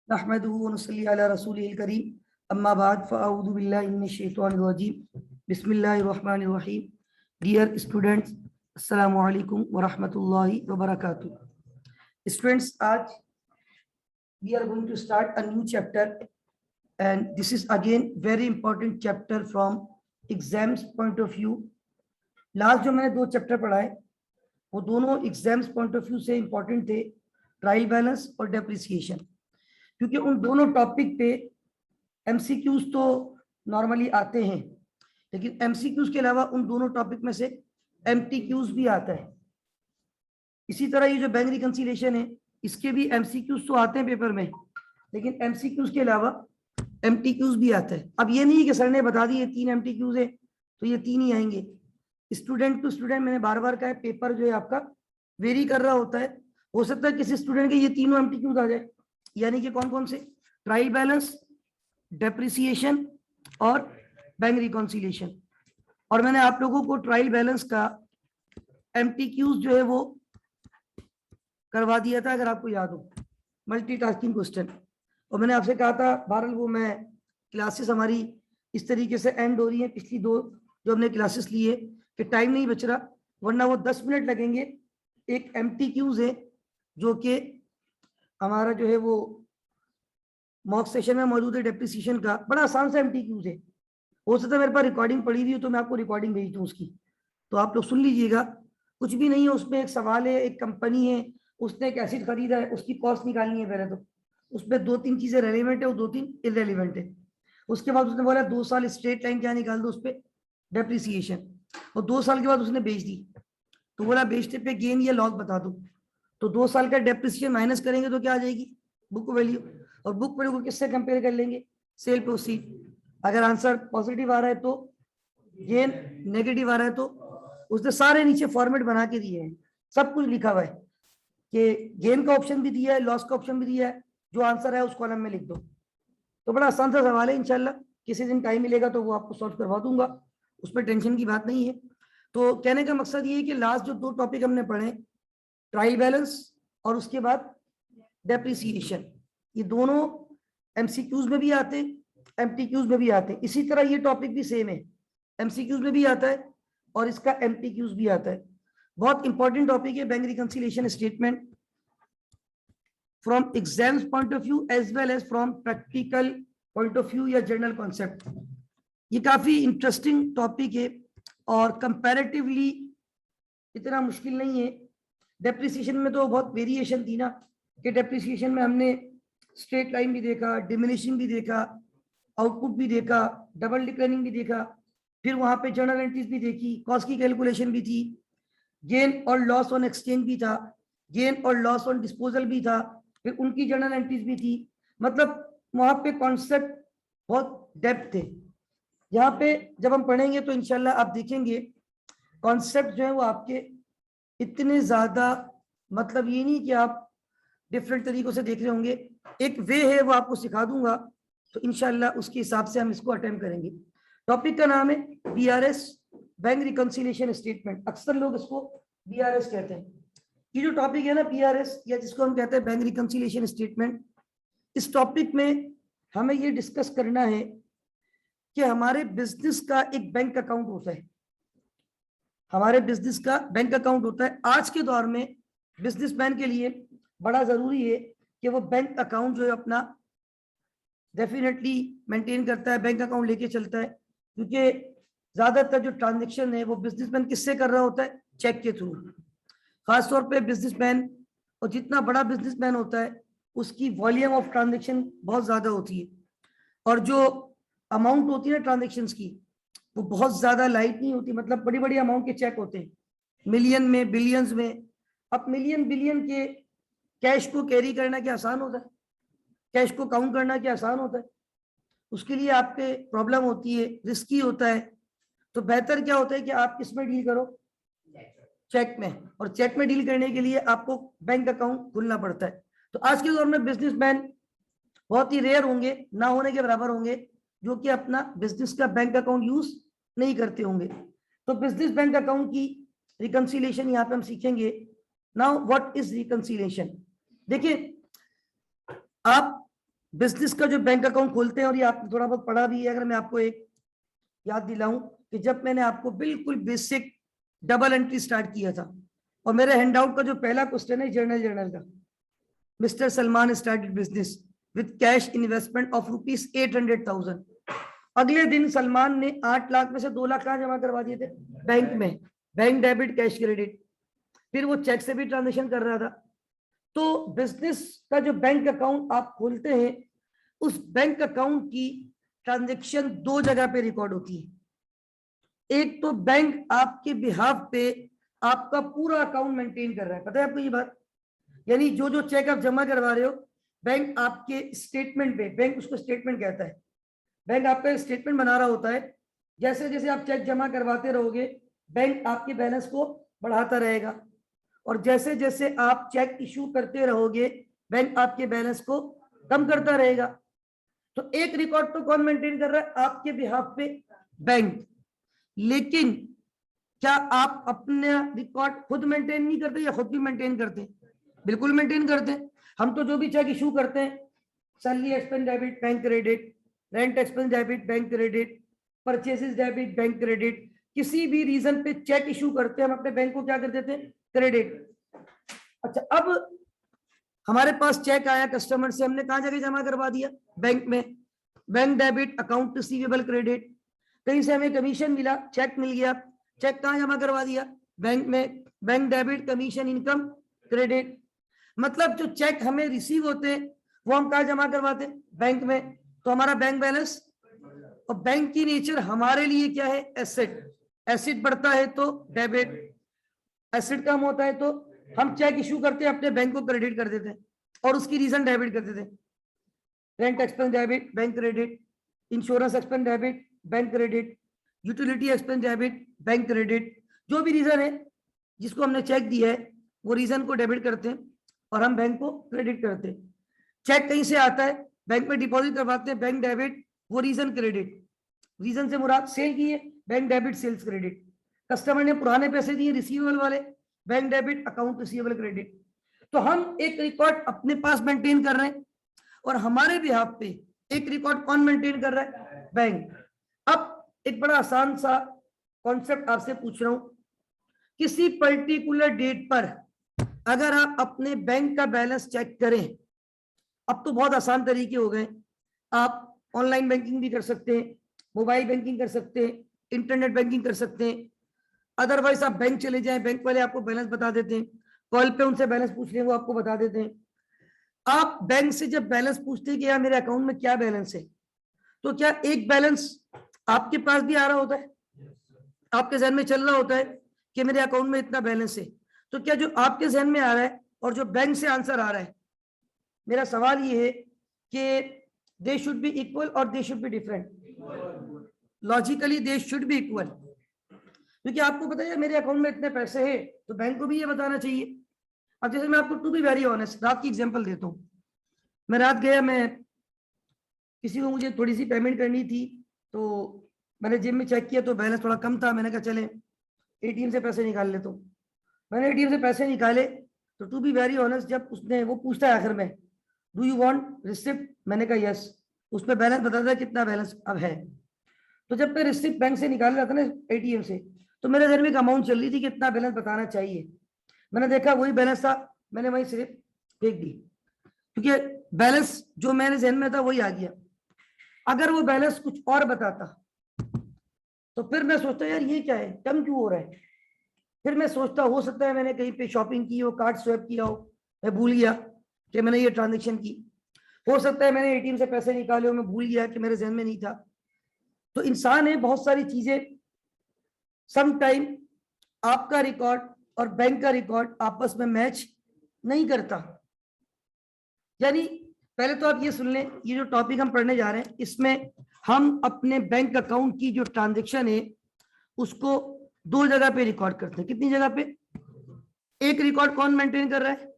नहमदुहु व नसल्ली अला रसूलिल करीम अम्मा बाद फ़अऊज़ु बिल्लाहि मिनश शैतानिर रजीम बिस्मिल्लाहिर रहमानिर रहीम। डियर स्टूडेंट्स, अस्सलामु अलैकुम व रहमतुल्लाहि व बरकातुहू। स्टूडेंट्स, आज we are going to start a new chapter, and this is again very important chapter from exams point of view. Last जो मैंने दो चैप्टर पढ़ाए वो दोनों एग्जाम्स पॉइंट ऑफ व्यू से इंपॉर्टेंट थे, ट्रायल बैलेंस और डेप्रिसिएशन, क्योंकि उन दोनों टॉपिक पे एमसीक्यूज तो नॉर्मली आते हैं, लेकिन एमसीक्यूज के अलावा उन दोनों टॉपिक में से एमटीक्यूज भी आता है। इसी तरह ये जो बैंक रिकंसिलिएशन है इसके भी एमसीक्यूज तो आते हैं पेपर में, लेकिन एमसीक्यूज के अलावा एमटीक्यूज भी आता है। अब ये नहीं कि सर ने बता दी ये 3 एमटीक्यूज है तो ये 3 ही आएंगे। स्टूडेंट टू स्टूडेंट मैंने बार बार कहा है, पेपर जो है आपका वेरी कर रहा होता है। हो सकता है किसी स्टूडेंट के ये तीनों एमटीक्यूज आ जाए, यानी कि कौन कौन से? ट्रायल बैलेंस, डेप्रिसिएशन और बैंक रिकॉन्सिलिएशन। और मैंने आप लोगों को ट्रायल बैलेंस का एमटीक्यूज जो है वो करवा दिया था, अगर आपको याद हो, मल्टीटास्किंग क्वेश्चन। और मैंने आपसे कहा था बहरहाल वो मैं क्लासेस हमारी इस तरीके से एंड हो रही है, पिछली दो जो हमने क्लासेस ली है कि टाइम नहीं बच रहा, वरना वो 10 मिनट लगेंगे। एक एमटीक्यूज है जो कि हमारा जो है वो मॉक सेशन में मौजूद है, डेप्रिसिएशन का बड़ा आसान सा एमटीक्यूज है। हो सकता है मेरे पास रिकॉर्डिंग पड़ी हुई हो तो मैं आपको रिकॉर्डिंग भेज दूं उसकी, तो आप लोग सुन लीजिएगा। कुछ भी नहीं है उसमें, एक सवाल है, एक कंपनी है, उसने एक एसिड खरीदा है, उसकी कॉस्ट निकालनी है। पहले तो उसमें 2-3 चीजें रेलिवेंट है और 2-3 इररेलिवेंट है। उसके बाद उसने बोला 2 साल स्ट्रेट लाइन क्या निकाल दो उस पर डेप्रिसिएशन, और 2 साल के बाद उसने बेच दी, तो बोला बेचने पे गेन या लॉस बता दो। तो 2 साल का डेप्रिसिएशन माइनस करेंगे तो क्या आ जाएगी? Book value. और बुक वैल्यू को किससे कंपेयर कर लेंगे? Cell proceed. अगर आंसर पॉजिटिव आ रहा है तो गेन, नेगेटिव आ रहा है तो उसने सारे नीचे फॉर्मेट बना के दिए हैं, सब कुछ लिखा हुआ है कि गेन का ऑप्शन भी दिया है, लॉस का ऑप्शन भी दिया है, जो आंसर है उस कॉलम में लिख दो। तो बड़ा आसान सा सवाल है, इंशाल्लाह किसी दिन टाइम मिलेगा तो वो आपको सॉल्व करवा दूंगा, उसमें टेंशन की बात नहीं है। तो कहने का मकसद ये है कि लास्ट जो 2 टॉपिक हमने पढ़े, ट्रायल बैलेंस और उसके बाद डेप्रिसिएशन, ये दोनों एमसीक्यूज में भी आते हैं, एमटीक्यूज में भी आते हैं। इसी तरह ये टॉपिक भी सेम है, एमसीक्यूज में भी आता है और इसका एमटीक्यूज भी आता है। बहुत इंपॉर्टेंट टॉपिक है bank reconciliation statement from exams point of view as well as from practical point of view या जनरल कॉन्सेप्ट। ये काफी इंटरेस्टिंग टॉपिक है और कंपैरेटिवली इतना मुश्किल नहीं है। डेप्रिसिएशन में तो बहुत वेरिएशन थी ना, कि डेप्रिसिएशन में हमने स्ट्रेट लाइन भी देखा, डिमिनिशिंग भी देखा, आउटपुट भी देखा, डबल डिक्लाइनिंग भी देखा, फिर वहां पे जर्नल एंट्रीज भी देखी, कॉस्ट की कैलकुलेशन भी थी, गेन और लॉस ऑन एक्सचेंज भी था, गेन और लॉस ऑन डिस्पोजल भी था, फिर उनकी जर्नल एंट्रीज भी थी। मतलब वहां पे कॉन्सेप्ट बहुत डेप्थ थे। यहाँ पे जब हम पढ़ेंगे तो इंशाल्लाह आप देखेंगे कॉन्सेप्ट जो है वो आपके इतने ज्यादा, मतलब ये नहीं कि आप डिफरेंट तरीकों से देख रहे होंगे, एक वे है वो आपको सिखा दूंगा, तो इंशाल्लाह उसके हिसाब से हम इसको अटेम्प्ट करेंगे। टॉपिक का नाम है बीआरएस, बैंक रिकंसिलिएशन स्टेटमेंट। अक्सर लोग इसको बीआरएस कहते हैं। ये जो टॉपिक है ना बीआरएस, या जिसको हम कहते हैं बैंक रिकंसिलिएशन स्टेटमेंट, इस टॉपिक में हमें ये डिस्कस करना है कि हमारे बिजनेस का एक बैंक अकाउंट होता है, हमारे बिजनेस का बैंक अकाउंट होता है। आज के दौर में बिजनेसमैन के लिए बड़ा जरूरी है कि वो बैंक अकाउंट जो है अपना डेफिनेटली मेंटेन करता है, बैंक अकाउंट लेके चलता है, क्योंकि ज्यादातर जो ट्रांजेक्शन है वो बिजनेसमैन किससे कर रहा होता है? चेक के थ्रू। खासतौर पे बिजनेसमैन, और जितना बड़ा बिजनेसमैन होता है उसकी वॉल्यूम ऑफ ट्रांजेक्शन बहुत ज्यादा होती है, और जो अमाउंट होती है ट्रांजेक्शन्स की वो बहुत ज्यादा लाइट नहीं होती, मतलब बड़ी बड़ी अमाउंट के चेक होते हैं, मिलियन में, बिलियंस में। अब मिलियन बिलियन के कैश को कैरी करना क्या आसान होता है? कैश को काउंट करना क्या आसान होता है? उसके लिए आपके प्रॉब्लम होती है, रिस्की होता है। तो बेहतर क्या होता है कि आप किस में डील करो? चेक में। और चेक में डील करने के लिए आपको बैंक अकाउंट खुलना पड़ता है। तो आज के दौर में बिजनेसमैन बहुत ही रेयर होंगे, ना होने के बराबर होंगे, जो कि अपना बिजनेस का बैंक अकाउंट यूज नहीं करते होंगे। तो बिजनेस बैंक अकाउंट की रिकंसिलिएशन यहाँ पे हम सीखेंगे। Now what is reconciliation? देखिए, आप बिजनेस का जो बैंक अकाउंट खोलते हैं, और ये आपने थोड़ा बहुत पढ़ा भी है, अगर मैं आपको एक याद दिलाऊं कि जब मैंने आपको बिल्कुल बेसिक डबल एंट्री स्टार्ट किया था, और मेरे हैंडआउट का जो पहला क्वेश्चन है जर्नल का, mister Salman started business with cash investment of ₹800,000। अगले दिन सलमान ने 8 लाख में से 2 लाख कहाँ जमा करवा दिए थे? बैंक में। बैंक डेबिट कैश क्रेडिट, फिर वो चेक से भी ट्रांजेक्शन कर रहा था। तो बिजनेस का जो बैंक अकाउंट आप खोलते हैं, उस बैंक अकाउंट की ट्रांजेक्शन 2 जगह पे रिकॉर्ड होती है। एक तो बैंक आपके बिहाफ पे आपका पूरा अकाउंट मेंटेन कर रहा है, पता है आपको ये बात? यानी जो जो चेक आप जमा करवा रहे हो, बैंक आपके स्टेटमेंट पे, बैंक उसको स्टेटमेंट कहता है, बैंक आपका स्टेटमेंट बना रहा होता है। जैसे जैसे आप चेक जमा करवाते रहोगे, बैंक आपके बैलेंस को बढ़ाता रहेगा, और जैसे जैसे आप चेक इशू करते रहोगे, बैंक आपके बैलेंस को कम करता रहेगा। तो एक रिकॉर्ड तो कौन मेंटेन कर रहा है? आपके बिहाफ पे बैंक। लेकिन क्या आप अपना रिकॉर्ड खुद मेंटेन नहीं करते, या खुद भी मेंटेन करते? बिल्कुल मेंटेन करते हैं। हम तो जो भी चेक इशू करते हैं, salary expense debit bank credit, rent expense debit bank credit, purchases debit bank credit, किसी भी रीजन पे चेक इशू करते हैं, हम अपने बैंक को क्या कर देते हैं? क्रेडिट। अच्छा, अब हमारे पास चेक आया कस्टमर से, हमने कहां जाके जमा करवा दिया? बैंक में। Bank debit account receivable credit. कहीं से हमें कमीशन मिला, चेक मिल गया, चेक कहां जमा करवा दिया? बैंक में। Bank debit commission income credit. मतलब जो चेक हमें रिसीव होते हैं वो हम कहां जमा करवाते हैं? बैंक में। तो हमारा बैंक बैलेंस, और बैंक की नेचर हमारे लिए क्या है? एसेट। एसेट बढ़ता है तो डेबिट, एसेट कम होता है तो हम चेक इशू करते हैं, अपने बैंक को क्रेडिट कर देते हैं, और उसकी रीजन डेबिट कर देते हैं। Rent expense debit bank credit, insurance expense debit bank credit, utility expense debit bank credit. जो भी रीजन है जिसको हमने चेक दिया है, वो रीजन को डेबिट करते हैं और हम बैंक को क्रेडिट करते हैं। चेक कहीं से आता है, बैंक में डिपॉजिट करवाते हैं, बैंक डेबिट, वो रीजन क्रेडिट। रीजन से मुराद सेल की है, bank debit sales credit. Customer ने पुराने पैसे दिए रिसीवेबल वाले, bank debit account receivable credit. तो हम एक रिकॉर्ड अपने पास मेंटेन कर रहे हैं, और हमारे बिहाफ पे एक रिकॉर्ड कौन मेंटेन कर रहा है? बैंक। अब एक बड़ा आसान सा कॉन्सेप्ट आपसे पूछ रहा हूं, किसी पर्टिकुलर डेट पर अगर आप अपने बैंक का बैलेंस चेक करें, अब तो बहुत आसान तरीके हो गए, आप ऑनलाइन बैंकिंग भी कर सकते हैं, मोबाइल बैंकिंग कर सकते हैं, इंटरनेट बैंकिंग कर सकते हैं। अदरवाइज आप बैंक चले जाएं, बैंक वाले आपको बैलेंस बता देते हैं, कॉल पे उनसे बैलेंस पूछ लें, वो आपको बता देते हैं। आप बैंक से जब बैलेंस पूछते हैं कि यार मेरे अकाउंट में क्या बैलेंस है, तो क्या एक बैलेंस आपके पास भी आ रहा होता है? आपके जहन में चल रहा होता है कि मेरे अकाउंट में इतना बैलेंस है? तो क्या जो आपके जहन में आ रहा है और जो बैंक से आंसर आ रहा है, मेरा सवाल ये है कि दे शुड बी इक्वल और दे should be different? Logically they should be equal, क्योंकि आपको पता है मेरे अकाउंट में इतने पैसे हैं, तो बैंक को भी ये बताना चाहिए। अब जैसे मैं आपको टू बी वेरी ऑनेस्ट रात की एग्जांपल देता हूँ। मैं रात गया, मैं किसी को, मुझे थोड़ी सी पेमेंट करनी थी, तो मैंने जेब में चेक किया तो बैलेंस थोड़ा कम था। मैंने कहा चले एटीएम से पैसे निकाल लेता हूँ। मैंने एटीएम से पैसे निकाले, तो टू बी वेरी ऑनेस्ट जब उसने, वो पूछता है आखिर में, डू यू वांट रिसिप्ट? मैंने कहा यस। उसमें बैलेंस बताता है कितना बैलेंस अब है। तो जब मैं रिसिप्ट बैंक से निकाल रहा था ना एटीएम से, तो मेरे घर में एक अमाउंट चल रही थी कितना बैलेंस बताना चाहिए। मैंने देखा वही बैलेंस था, मैंने वही सिर्फ फेंक दी, क्योंकि बैलेंस जो मेरे जहन में था वही आ गया। अगर वो बैलेंस कुछ और बताता तो फिर मैं सोचता यार ये क्या है, कम क्यों हो रहा है? फिर मैं सोचता हो सकता है मैंने कहीं पे शॉपिंग की हो, कार्ड स्वैप किया हो, मैं भूल गया कि मैंने ये ट्रांजेक्शन की। हो सकता है मैंने एटीएम से पैसे निकाले हो, मैं भूल गया कि मेरे जहन में नहीं था। तो इंसान है, बहुत सारी चीजें, सम टाइम आपका रिकॉर्ड और बैंक का रिकॉर्ड आपस में मैच नहीं करता। यानी पहले तो आप ये सुन लें, ये जो टॉपिक हम पढ़ने जा रहे हैं, इसमें हम अपने बैंक अकाउंट की जो ट्रांजेक्शन है उसको 2 जगह पे रिकॉर्ड करते हैं। कितनी जगह पे? एक रिकॉर्ड कौन मेंटेन कर रहा है?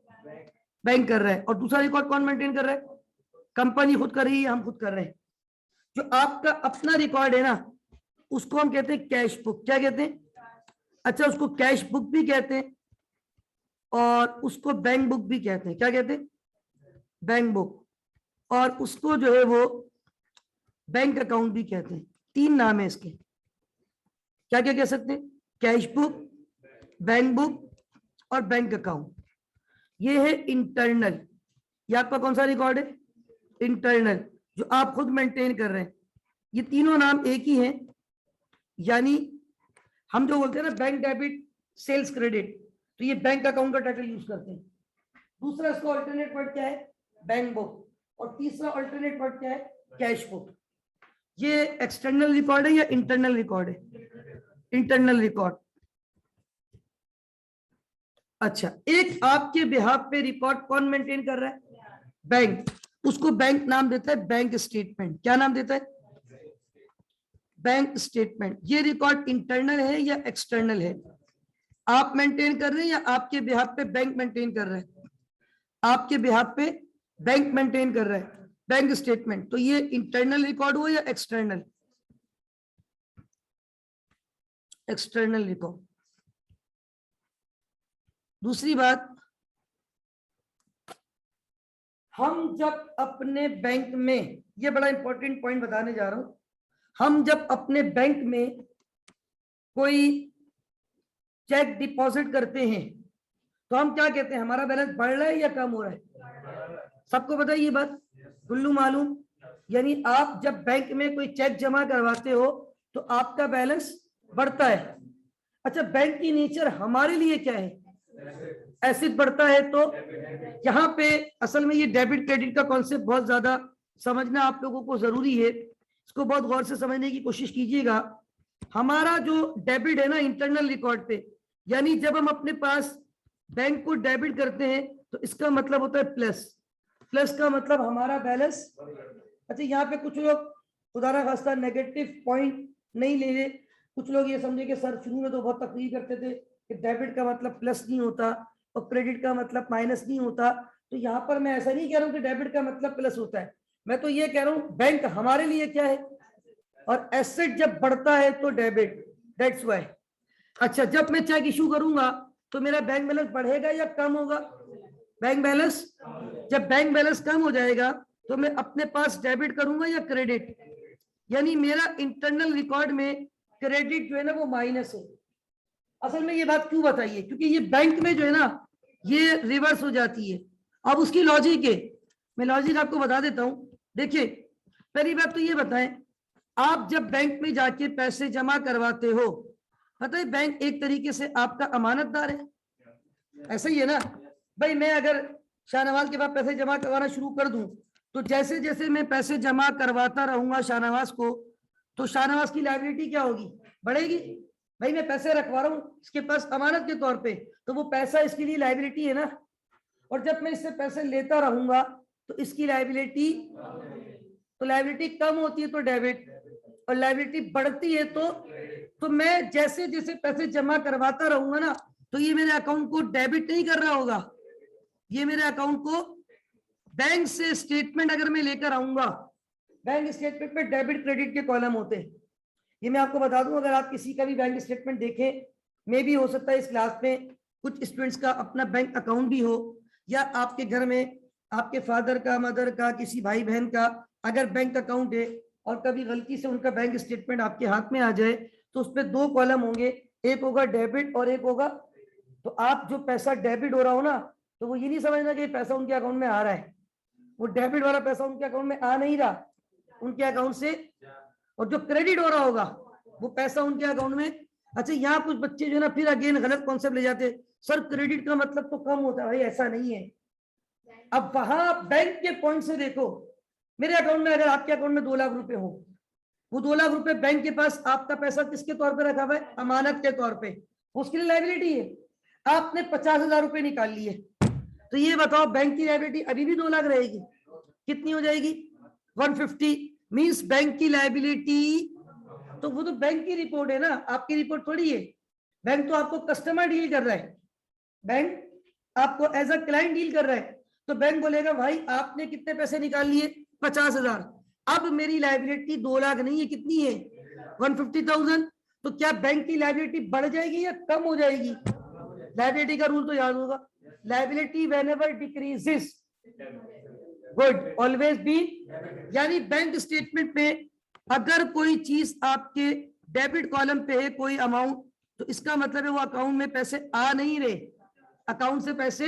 बैंक कर रहा है। और दूसरा रिकॉर्ड कौन मेंटेन कर रहा है? कंपनी खुद कर रही है, हम खुद कर रहे हैं। जो आपका अपना रिकॉर्ड है ना, उसको हम कहते हैं कैश बुक। क्या कहते हैं? अच्छा, उसको कैश बुक भी कहते हैं और उसको बैंक बुक भी कहते हैं। क्या कहते हैं? Bank book. और उसको जो है वो बैंक अकाउंट भी कहते हैं। 3 नाम है इसके। क्या क्या कह सकते हैं? कैश बुक, बैंक बुक और बैंक अकाउंट। ये है इंटरनल। ये आपका कौन सा रिकॉर्ड है? इंटरनल, जो आप खुद मेंटेन कर रहे हैं। ये तीनों नाम एक ही हैं। यानी हम जो बोलते हैं ना बैंक डेबिट, सेल्स क्रेडिट, तो ये बैंक अकाउंट का टाइटल यूज करते हैं। दूसरा इसका अल्टरनेट वर्ड क्या है? Bank book. और तीसरा अल्टरनेट वर्ड क्या है? Cash book. ये एक्सटर्नल रिकॉर्ड है या इंटरनल रिकॉर्ड है? Internal record. अच्छा, एक आपके बिहाफ पे रिकॉर्ड कौन मेंटेन कर रहा है? बैंक। उसको बैंक नाम देता है बैंक स्टेटमेंट। क्या नाम देता है? Bank statement. ये रिकॉर्ड इंटरनल है या एक्सटर्नल है? आप मेंटेन कर रहे हैं या आपके बिहाफ पे बैंक मेंटेन कर रहा है? आपके बिहाफ पे बैंक मेंटेन कर रहा है बैंक स्टेटमेंट। तो ये इंटरनल रिकॉर्ड हुआ या एक्सटर्नल? External record. दूसरी बात, हम जब अपने बैंक में, ये बड़ा इंपॉर्टेंट पॉइंट बताने जा रहा हूं, हम जब अपने बैंक में कोई चेक डिपॉजिट करते हैं तो हम क्या कहते हैं? हमारा बैलेंस बढ़ रहा है या कम हो रहा है? सबको पता है ये बात? गुल्लू मालूम। यानी आप जब बैंक में कोई चेक जमा करवाते हो तो आपका बैलेंस बढ़ता है। अच्छा, बैंक की नेचर हमारे लिए क्या है? एसिड बढ़ता है। तो यहाँ पे असल में ये डेबिट क्रेडिट का कॉन्सेप्ट बहुत ज्यादा समझना आप लोगों को जरूरी है। इसको बहुत गौर से समझने की कोशिश कीजिएगा। हमारा जो डेबिट है ना इंटरनल रिकॉर्ड पे, यानी जब हम अपने पास बैंक को डेबिट करते हैं तो इसका मतलब होता है प्लस। प्लस का मतलब हमारा बैलेंस। अच्छा, यहाँ पे कुछ लोग खुदा ना खास्ता नेगेटिव पॉइंट नहीं ले रहे। कुछ लोग ये समझे कि सर शुरू में तो बहुत तकलीफ करते थे कि डेबिट का मतलब प्लस नहीं होता और क्रेडिट का मतलब माइनस नहीं होता। तो यहाँ पर मैं ऐसा नहीं कह रहा हूँ कि डेबिट का मतलब प्लस होता है। मैं तो ये कह रहा हूँ बैंक हमारे लिए क्या है, और एसेट जब बढ़ता है तो डेबिट, दैट्स व्हाई। अच्छा, जब मैं चेक इशू करूंगा तो मेरा बैंक बैलेंस बढ़ेगा या कम होगा? Bank balance. जब बैंक बैलेंस कम हो जाएगा तो मैं अपने पास डेबिट करूंगा या क्रेडिट? यानी मेरा इंटरनल रिकॉर्ड में क्रेडिट जो है ना वो माइनस है। असल में ये बात क्यों बताइए? क्योंकि ये बैंक में जो है ना ये रिवर्स हो जाती है। अब उसकी लॉजिक है, मैं लॉजिक आपको बता देता हूं। देखिए, पहली बात तो ये बताएं, आप जब बैंक में जाके पैसे जमा करवाते हो, पता है बैंक एक तरीके से आपका अमानतदार है। ऐसा ही है ना भाई? मैं अगर शाहनवाज के पास पैसे जमा करवाना शुरू कर दूं तो जैसे जैसे मैं पैसे जमा करवाता रहूंगा शाहनवाज को, तो शाहनवाज की लायबिलिटी क्या होगी? बढ़ेगी। भाई मैं पैसे रखवा रहा हूँ इसके पास अमानत के तौर पे, तो वो पैसा इसके लिए लायबिलिटी है ना। और जब मैं इससे पैसे लेता रहूंगा तो इसकी लायबिलिटी, तो लायबिलिटी कम होती है तो डेबिट, और लायबिलिटी बढ़ती है तो मैं जैसे जैसे पैसे जमा करवाता रहूंगा ना, तो ये मेरे अकाउंट को डेबिट नहीं कर रहा होगा, ये मेरे अकाउंट को बैंक से स्टेटमेंट अगर मैं लेकर आऊंगा, बैंक स्टेटमेंट में डेबिट क्रेडिट के कॉलम होते हैं। ये मैं आपको बता दूं, अगर आप किसी का भी बैंक स्टेटमेंट देखें, मे भी हो सकता है इस क्लास में कुछ स्टूडेंट्स का अपना बैंक अकाउंट भी हो, या आपके घर में आपके फादर का, मदर का, किसी भाई बहन का अगर बैंक अकाउंट है और कभी गलती से उनका बैंक स्टेटमेंट आपके हाथ में आ जाए तो उस पर 2 कॉलम होंगे, एक होगा डेबिट और एक होगा। तो आप जो पैसा डेबिट हो रहा हो ना, तो वो ये नहीं समझना कि पैसा उनके अकाउंट में आ रहा है, वो डेबिट वाला पैसा उनके अकाउंट में आ नहीं रहा उनके अकाउंट से, और जो क्रेडिट हो रहा होगा वो पैसा उनके अकाउंट में। अच्छा, यहाँ कुछ बच्चे जो है ना फिर अगेन गलत कॉन्सेप्ट ले जाते, सर क्रेडिट का मतलब तो कम होता है। भाई ऐसा नहीं है। अब वहां बैंक के पॉइंट से देखो, मेरे अकाउंट में अगर आपके अकाउंट में 2 लाख रुपए हो, वो 2 लाख रुपए बैंक के पास आपका पैसा किसके तौर पे रखा हुआ है? अमानत के तौर पे, उसके लिए लायबिलिटी है। आपने 50,000 रुपए निकाल लिए, तो ये बताओ बैंक की लायबिलिटी अभी भी 2 लाख रहेगी? कितनी हो जाएगी? 150। मींस बैंक की लायबिलिटी, तो वो तो बैंक की रिपोर्ट है ना, आपकी रिपोर्ट थोड़ी है। बैंक तो आपको कस्टमर डील कर रहा है, बैंक आपको एज अ क्लाइंट डील कर रहा है। तो बैंक बोलेगा भाई आपने कितने पैसे निकाल लिए? 50,000। अब मेरी लायबिलिटी 2 लाख नहीं है, कितनी है? 150,000। तो क्या बैंक की लायबिलिटी बढ़ जाएगी या कम हो जाएगी? लायबिलिटी का रूल तो याद होगा, liability whenever decreases, good, always been. यानी बैंक स्टेटमेंट में अगर कोई चीज आपके डेबिट कॉलम पे है, कोई अमाउंट, तो इसका मतलब है वो अकाउंट में पैसे आ नहीं रहे, अकाउंट से पैसे।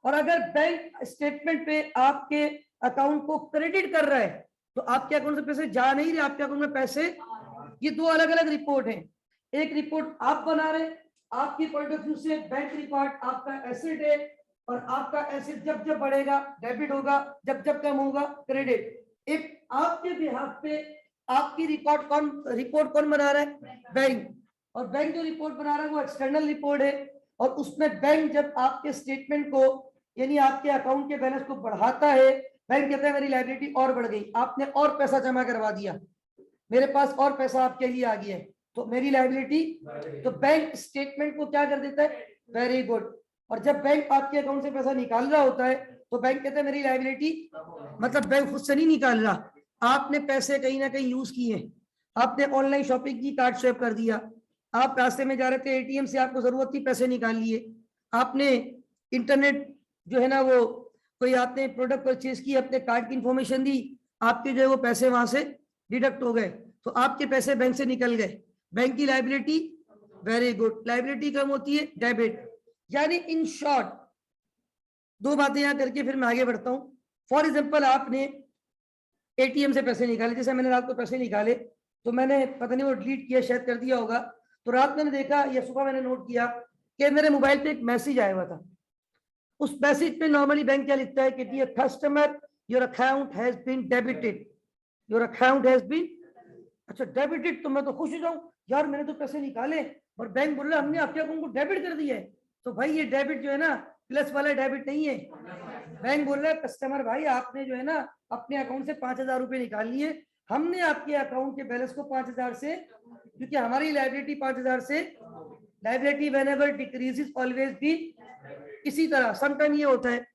और अगर बैंक स्टेटमेंट पे आपके अकाउंट को क्रेडिट कर रहा है तो आपके अकाउंट से पैसे जा नहीं रहे, आपके अकाउंट में पैसे। ये दो अलग अलग रिपोर्ट है। एक रिपोर्ट आप बना रहे, आपकी पॉइंट ऑफ व्यू से बैंक रिकॉर्ड आपका एसेट है, और आपका एसेट जब जब बढ़ेगा डेबिट होगा, जब जब कम होगा क्रेडिट। एक आपके बिहाफ पे आपकी रिपोर्ट कौन बना रहा है? बैंक। और बैंक जो रिपोर्ट बना रहा है वो एक्सटर्नल रिपोर्ट है, और उसमें बैंक जब आपके स्टेटमेंट को यानी आपके अकाउंट के बैलेंस को बढ़ाता है, बैंक कहता है मेरी लायबिलिटी और बढ़ गई, आपने और पैसा जमा करवा दिया, मेरे पास और पैसा आपके लिए आ गया है, तो मेरी लायबिलिटी। तो बैंक स्टेटमेंट को क्या कर देता है? Very good. और जब बैंक आपके अकाउंट से पैसा निकाल रहा होता है तो बैंक कहता है मेरी लायबिलिटी, मतलब बैंक खुद से नहीं निकाल रहा, आपने पैसे कहीं ना कहीं यूज किए, आपने ऑनलाइन शॉपिंग की, कार्ड स्वैप कर दिया, आप रास्ते में जा रहे थे, एटीएम से आपको जरूरत थी, पैसे निकाल लिए, आपने इंटरनेट जो है ना वो कोई आपने प्रोडक्ट परचेज की, अपने कार्ड की इंफॉर्मेशन दी, आपके जो है वो पैसे वहां से डिडक्ट हो गए, तो आपके पैसे बैंक से निकल गए, बैंक की लायबिलिटी। वेरी गुड, लायबिलिटी कम होती है डेबिट। यानी इन शॉर्ट दो बातें यहां करके फिर मैं आगे बढ़ता हूं। फॉर एग्जांपल आपने एटीएम से पैसे निकाले, जैसे मैंने रात को पैसे निकाले तो मैंने पता नहीं वो डिलीट किया, शायद कर दिया होगा, तो रात मैंने देखा या सुबह मैंने नोट किया कि मेरे मोबाइल पे एक मैसेज आया हुआ था। उस मैसेज पे नॉर्मली बैंक क्या लिखता है कि dear customer your account has been debited, your account has been. अच्छा डेबिटेड, तो मैं तो खुश हो जाऊं, यार मैंने तो पैसे निकाले और बैंक बोल रहा हमने आपके अकाउंट को डेबिट कर दिया है। तो भाई ये डेबिट जो है ना प्लस वाला डेबिट नहीं है, बैंक बोल रहा है कस्टमर भाई आपने जो है ना अपने अकाउंट से 5,000 रुपए निकाल लिए, हमने आपके अकाउंट के बैलेंस को 5,000 से, क्योंकि हमारी लायबिलिटी 5,000 से, liability whenever decreases always be. इसी तरह समटाइम ये होता है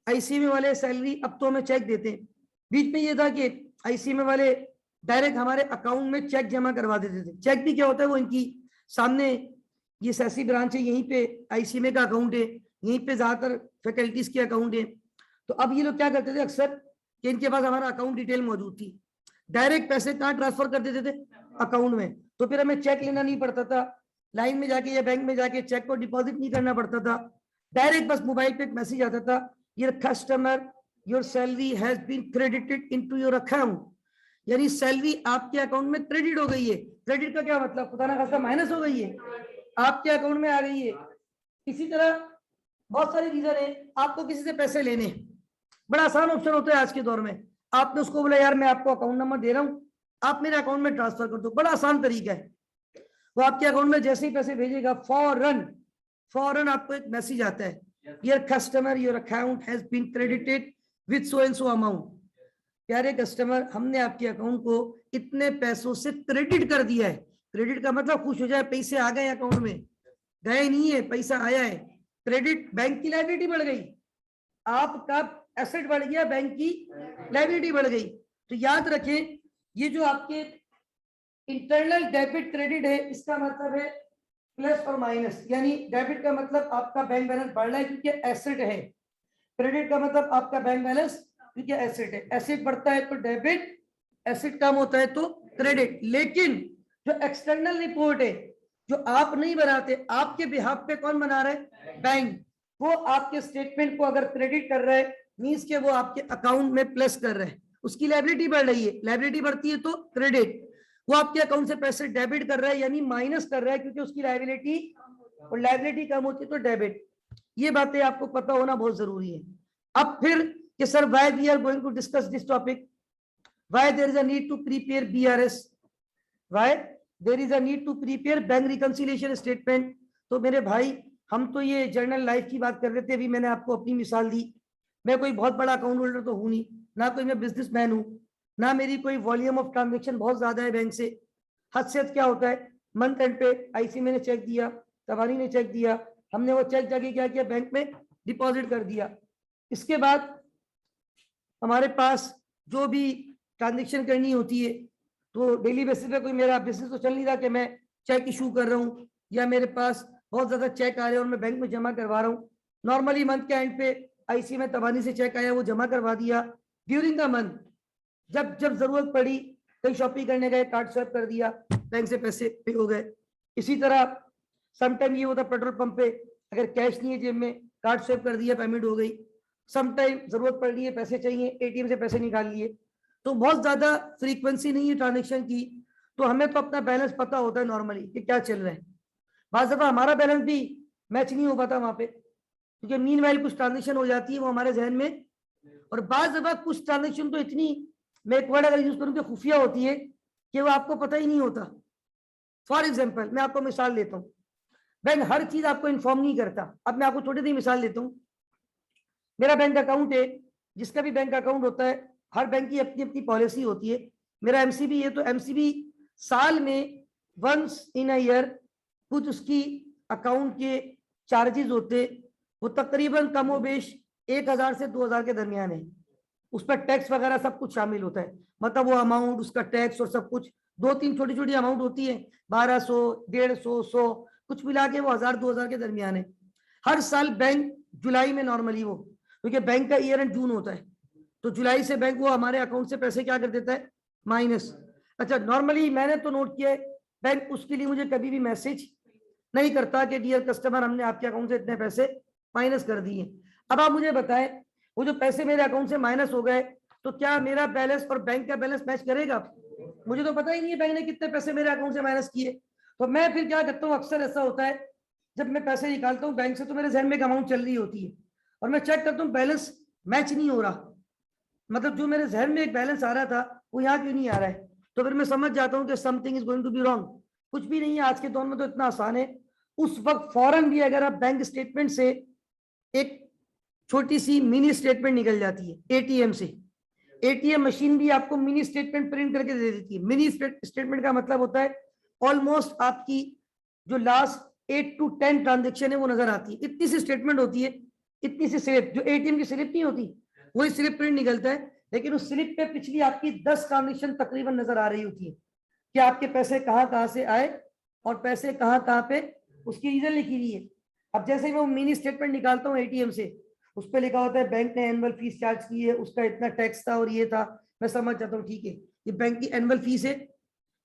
आईसीएमए वाले सैलरी अब तो हमें चेक देते हैं, बीच में ये था कि आईसीएमए वाले डायरेक्ट हमारे अकाउंट में चेक जमा करवा देते थे। चेक भी क्या होता है, वो इनकी सामने ये सैसी ब्रांच है, यहीं पे आईसीएमए का अकाउंट है, यहीं पे ज्यादातर फैकल्टीज के अकाउंट है। तो अब ये लोग क्या करते थे अक्सर कि इनके पास हमारा अकाउंट डिटेल मौजूद थी, डायरेक्ट पैसे कहाँ ट्रांसफर कर देते थे? अकाउंट में। तो फिर हमें चेक लेना नहीं पड़ता था, लाइन में जाके या बैंक में जाके चेक को डिपॉजिट नहीं करना पड़ता था, डायरेक्ट बस मोबाइल पे एक मैसेज आता था, your customer your salary has been credited into your account, यानी सैलरी आपके अकाउंट में क्रेडिट हो गई है। क्रेडिट का क्या मतलब? खुदा ना खास्ता माइनस हो गई है, आपके अकाउंट में आ गई है। इसी तरह बहुत सारी रीजन है, आपको किसी से पैसे लेने, बड़ा आसान ऑप्शन होता है आज के दौर में, आपने उसको बोला यार मैं आपको अकाउंट नंबर दे रहा हूं, आप मेरे अकाउंट में ट्रांसफर कर दो, बड़ा आसान तरीका है। वो आपके अकाउंट में जैसे ही पैसे भेजेगा फौरन आपको एक मैसेज आता है, your customer your account has been credited with so and so amount. प्यारे कस्टमर हमने आपके अकाउंट को इतने पैसों से क्रेडिट कर दिया है। क्रेडिट का मतलब खुश हो जाए, पैसे आ गए अकाउंट में, गए नहीं है, पैसा आया है। क्रेडिट बैंक की लायबिलिटी बढ़ गई, आपका एसेट बढ़ गया, बैंक की लायबिलिटी बढ़ गई। तो याद रखें ये जो आपके इंटरनल डेबिट क्रेडिट है इसका मतलब है प्लस और माइनस, यानी डेबिट का मतलब आपका बैंक बैलेंस बढ़ रहा है क्योंकि एसेट है, क्रेडिट का मतलब आपका बैंक बैलेंस क्योंकि एसेट है। एसेट बढ़ता है तो डेबिट, एसेट कम होता है तो क्रेडिट। लेकिन जो एक्सटर्नल रिपोर्ट है जो आप नहीं बनाते, आपके बिहाफ पे कौन बना रहा है? बैंक। वो आपके स्टेटमेंट को अगर क्रेडिट कर रहा है मींस के वो आपके अकाउंट में प्लस कर रहा है, उसकी लायबिलिटी बढ़ रही है, लायबिलिटी बढ़ती है तो क्रेडिट, वो आपके अकाउंट से पैसे डेबिट कर रहा है यानी माइनस कर रहा है क्योंकि उसकी लायबिलिटी, और लायबिलिटी कम होती है तो डेबिट। ये बातें आपको पता होना बहुत जरूरी है। अब फिर कि sir why we are going to discuss this topic, why there is a need to prepare BRS, why there is a need to prepare bank reconciliation statement. तो मेरे भाई हम तो ये जर्नल लाइफ की बात कर रहे थे, अभी मैंने आपको अपनी मिसाल दी, मैं कोई बहुत बड़ा अकाउंट होल्डर तो हूं नहीं, ना कोई मैं बिजनेसमैन हूं, ना मेरी कोई वॉल्यूम ऑफ ट्रांजेक्शन बहुत ज्यादा है बैंक से। हद से हद क्या होता है, मंथ एंड पे आईसी मैंने चेक दिया, तबानी ने चेक दिया, हमने वो चेक जाके क्या किया, बैंक में डिपॉजिट कर दिया। इसके बाद हमारे पास जो भी ट्रांजेक्शन करनी होती है तो डेली बेसिस पे कोई मेरा बिजनेस तो चल नहीं रहा कि मैं चेक इशू कर रहा हूँ या मेरे पास बहुत ज्यादा चेक आ रहे हैं और मैं बैंक में जमा करवा रहा हूँ। नॉर्मली मंथ के एंड पे आईसी में तबानी से चेक आया, वो जमा करवा दिया। ड्यूरिंग द मंथ जब जब जरूरत पड़ी, कहीं शॉपिंग करने गए, कार्ड स्वैप कर दिया, बैंक से पैसे पे हो गए। इसी तरह समटाइम ये होता पेट्रोल पंप पे, अगर कैश नहीं है जेब में, कार्ड स्वैप कर दिया, पेमेंट हो गई। समटाइम जरूरत पड़ रही है, पैसे चाहिए, एटीएम से पैसे निकाल लिए। तो बहुत ज्यादा फ्रीक्वेंसी नहीं है ट्रांजेक्शन की, तो हमें तो अपना बैलेंस पता होता है नॉर्मली कि क्या चल रहा है। बाज़ दफा हमारा बैलेंस भी मैच नहीं हो पाता वहां पे, क्योंकि मीनवाइल कुछ ट्रांजेक्शन हो जाती है वो हमारे जहन में, और बाज़ दफा कुछ ट्रांजेक्शन तो इतनी, मैं एक वर्ड अगर यूज करूँ कि खुफिया होती है कि वो आपको पता ही नहीं होता। फॉर एग्जाम्पल मैं आपको मिसाल देता हूँ, बैंक हर चीज आपको इन्फॉर्म नहीं करता। अब मैं आपको छोटी सी मिसाल देता हूँ। मेरा बैंक अकाउंट है, जिसका भी बैंक अकाउंट होता है, हर बैंक की अपनी अपनी पॉलिसी होती है। मेरा एमसीबी है, तो एमसीबी साल में वंस इन अ ईयर कुछ उसकी अकाउंट के चार्जेस होते, वो तकरीबन कमोबेश 1000 से 2000 के दरमियान है। उस पर टैक्स वगैरह सब कुछ शामिल होता है, मतलब वो अमाउंट, उसका टैक्स और सब कुछ, दो तीन छोटी छोटी अमाउंट होती है, 1200, 150, 100, कुछ मिला के वो 1000-2000 के दरमियान है। हर साल बैंक जुलाई में नॉर्मली वो, क्योंकि बैंक का ईयर एंड जून होता है, तो जुलाई से बैंक वो हमारे अकाउंट से पैसे क्या कर देता है, माइनस। अच्छा, नॉर्मली मैंने तो नोट किया है, बैंक उसके लिए मुझे कभी भी मैसेज नहीं करता कि डियर कस्टमर हमने आपके अकाउंट से इतने पैसे माइनस कर दिए। अब आप मुझे बताएं, वो जो पैसे मेरे अकाउंट से माइनस हो गए, तो क्या मेरा बैलेंस और बैंक का बैलेंस मैच करेगा? मुझे तो पता ही नहीं है बैंक ने कितने पैसे मेरे अकाउंट से माइनस किए। तो मैं फिर क्या करता हूँ, अक्सर ऐसा होता है जब मैं पैसे निकालता हूँ बैंक से, तो मेरे जहन में एक अमाउंट चल रही होती है, और मैं चेक करता हूँ बैलेंस मैच नहीं हो रहा, मतलब जो मेरे जहन में एक बैलेंस आ रहा था वो यहाँ क्यों नहीं आ रहा है। तो फिर मैं समझ जाता हूँ कि something is going to be wrong. कुछ भी नहीं है, आज के दौर में तो इतना आसान है। उस वक्त फौरन भी अगर आप बैंक स्टेटमेंट से एक छोटी सी मिनी स्टेटमेंट निकल जाती है एटीएम से, एटीएम मशीन भी आपको मिनी स्टेटमेंट प्रिंट करके दे देती है। मिनी स्टेटमेंट का मतलब होता है ऑलमोस्ट आपकी जो लास्ट 8 to 10 ट्रांजेक्शन है वो नजर आती है। इतनी सी स्टेटमेंट होती है, इतनी सी स्लिप, जो एटीएम की स्लिप नहीं होती वही स्लिप प्रिंट निकलता है, लेकिन उस स्लिप पे पिछली आपकी 10 ट्रांजेक्शन तकरीबन नजर आ रही होती है कि आपके पैसे कहाँ कहाँ से आए और पैसे कहाँ कहाँ पे, उसकी रीजन लिखी हुई है। अब जैसे मैं वो मिनी स्टेटमेंट निकालता हूँ एटीएम से, उस पर लिखा होता है बैंक ने एनुअल फीस चार्ज की है, उसका इतना टैक्स था और ये था, मैं समझ जाता हूँ ठीक है ये बैंक की एनुअल फीस है,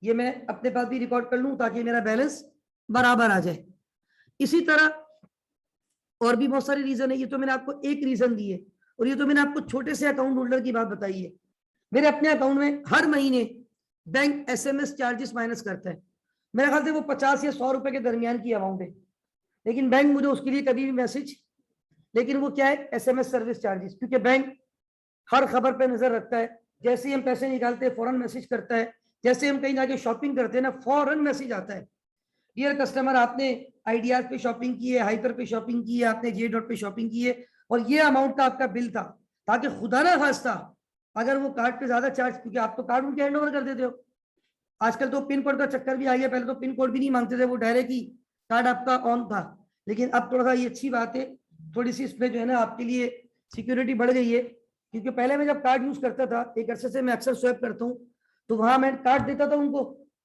ये मैं अपने पास भी रिकॉर्ड कर लूँ ताकि मेरा बैलेंस बराबर आ जाए। इसी तरह और भी बहुत सारे रीजन है, ये तो मैंने आपको एक रीजन दी है, और ये तो मैंने आपको छोटे से अकाउंट होल्डर की बात बताई है। मेरे अपने अकाउंट में हर महीने बैंक एसएमएस चार्जेस माइनस करता है, मेरे ख्याल से वो 50 या 100 रुपए के दरमियान की अमाउंट है, लेकिन बैंक मुझे उसके लिए कभी भी मैसेज, लेकिन वो क्या है, एसएमएस सर्विस चार्जेस, क्योंकि बैंक हर खबर पे नजर रखता है। जैसे ही हम पैसे निकालते हैं फौरन मैसेज करता है, जैसे हम कहीं जाके शॉपिंग करते हैं ना, फौरन मैसेज आता है, डियर कस्टमर आपने आइडियाज पे शॉपिंग की है, हाइपर पे शॉपिंग की है, आपने जे डॉट पे शॉपिंग की है, और ये अमाउंट का आपका बिल था, ताकि खुदा ना खास्ता अगर वो कार्ड पे ज्यादा चार्ज, क्योंकि आप तो कार्ड उनके हैंड ओवर कर देते हो। आजकल तो पिन कोड का चक्कर भी आ गया, पहले तो पिन कोड भी नहीं मांगते थे, वो डायरेक्ट ही कार्ड आपका ऑन था। लेकिन अब थोड़ा सा ये अच्छी बात है, थोड़ी सी इसमें जो है ना आपके लिए सिक्योरिटी बढ़ गई है, क्योंकि पहले मैं जब कार्ड यूज करता था, एक अरसे से मैं अक्सर स्वैप करता हूँ, तो वहां मैं कार्ड देता था उनको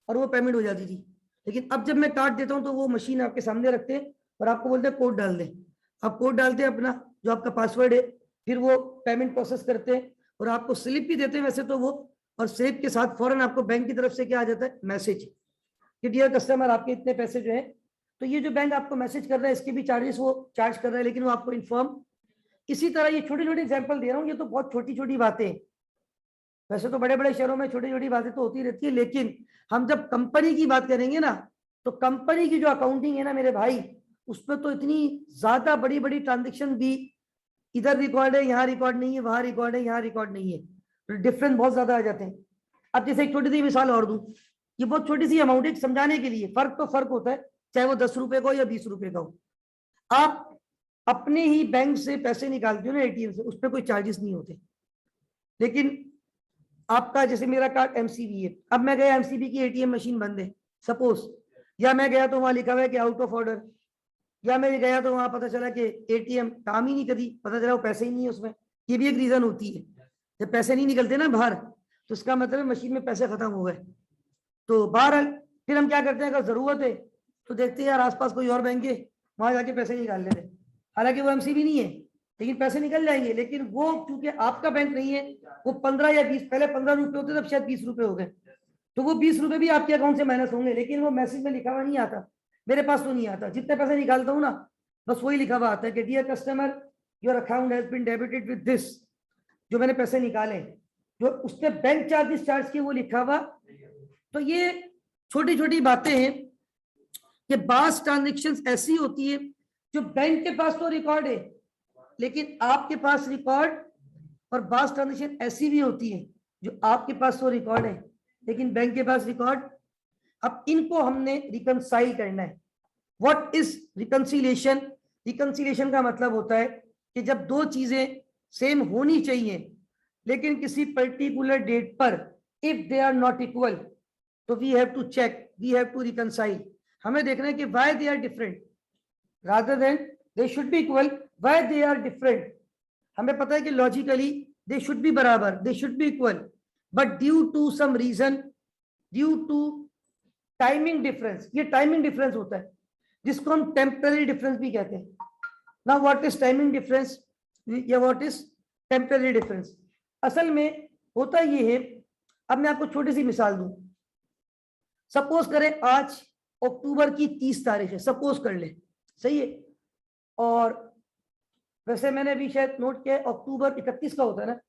और वो पेमेंट हो जाती थी। लेकिन अब जब मैं कार्ड देता हूँ तो वो मशीन आपके सामने रखते हैं और आपको बोलते हैं कोड डाल दें, आप कोड डालते हैं अपना जो आपका पासवर्ड है, फिर वो पेमेंट प्रोसेस करते हैं और आपको स्लिप भी देते हैं वैसे तो वो, और स्लिप के साथ फौरन आपको बैंक की तरफ से क्या आ जाता है, मैसेज कि डियर कस्टमर आपके इतने पैसे जो है। तो ये जो बैंक आपको मैसेज कर रहा है इसके भी चार्जेस वो चार्ज कर रहा है, लेकिन वो आपको इन्फॉर्म। इसी तरह ये छोटी छोटी एग्जाम्पल दे रहा हूँ, ये तो बहुत छोटी छोटी बातें, वैसे तो बड़े बड़े शहरों में छोटी छोटी बातें तो होती रहती है, लेकिन हम जब कंपनी की बात करेंगे ना, तो कंपनी की जो अकाउंटिंग है ना मेरे भाई, उसमें तो इतनी ज्यादा बड़ी बड़ी ट्रांजेक्शन भी इधर रिकॉर्ड है, यहाँ रिकॉर्ड नहीं है, वहां रिकॉर्ड है, यहाँ रिकॉर्ड नहीं है, तो डिफरेंस बहुत ज्यादा आ जाते हैं। अब जैसे एक छोटी सी मिसाल और दूं, ये बहुत छोटी सी अमाउंट है समझाने के लिए, फर्क तो फर्क होता है, चाहे वो 10 रुपए का हो या 20 रुपए का हो। आप अपने ही बैंक से पैसे निकालते हो ना एटीएम से, उस पर कोई चार्जेस नहीं होते, लेकिन आपका जैसे मेरा कार्ड एमसीबी है, अब मैं गया एमसीबी की एटीएम मशीन बंद है सपोज, या मैं गया तो वहां लिखा हुआ है कि आउट ऑफ ऑर्डर, या मैं गया तो वहां पता चला कि एटीएम काम ही नहीं करी, पता चला वो पैसे ही नहीं है उसमें, ये भी एक रीजन होती है। जब पैसे नहीं निकलते ना बाहर, तो इसका मतलब मशीन में पैसे खत्म हो गए। तो बहरहाल फिर हम क्या करते हैं, अगर जरूरत है तो देखते हैं यार आसपास कोई और बैंक है, वहां जाके पैसे निकाल लेते हैं, हालांकि वो एमसीबी नहीं है, लेकिन पैसे निकल जाएंगे, लेकिन वो क्योंकि आपका बैंक नहीं है, वो 15 या 20, पहले 15 रुपए होते तब शायद 20 रुपए हो गए, तो वो 20 रुपए भी आपके अकाउंट से माइनस होंगे, लेकिन वो मैसेज में लिखा हुआ नहीं आता, मेरे पास तो नहीं आता। जितने पैसे निकालता हूँ ना बस वही लिखा हुआ आता है कि dear customer your account has been debited with this, जो मैंने पैसे निकाले, जो उसने बैंक चार्जेस चार्ज किए वो लिखा हुआ। तो ये छोटी छोटी बातें हैं कि बास ट्रांजेक्शन ऐसी होती है जो बैंक के पास तो रिकॉर्ड है लेकिन आपके पास रिकॉर्ड, और बास ट्रांजेक्शन ऐसी भी होती है जो आपके पास तो रिकॉर्ड है लेकिन बैंक के पास रिकॉर्ड। अब इनको हमने रिकंसाइल करना है। What is reconciliation? रिकंसिलिएशन का मतलब होता है कि जब दो चीजें सेम होनी चाहिए लेकिन किसी पर्टिकुलर डेट पर if they are not equal तो we have to check, we have to reconcile. हमें देखना है कि why they are different rather than they should be equal, why they are different. हमें पता है कि लॉजिकली दे शुड बी बराबर, they should be equal, but due to some reason, due to timing difference, ये timing difference होता है जिसको हम टेम्पररी डिफरेंस भी कहते हैं। Now what is timing difference या व्हाट इज टेम्पररी डिफरेंस? असल में होता ये है, अब मैं आपको छोटी सी मिसाल दूं। सपोज करें आज अक्टूबर की 30 तारीख है, सपोज कर ले, सही है, और वैसे मैंने अभी शायद नोट किया अक्टूबर 31 का होता है ना,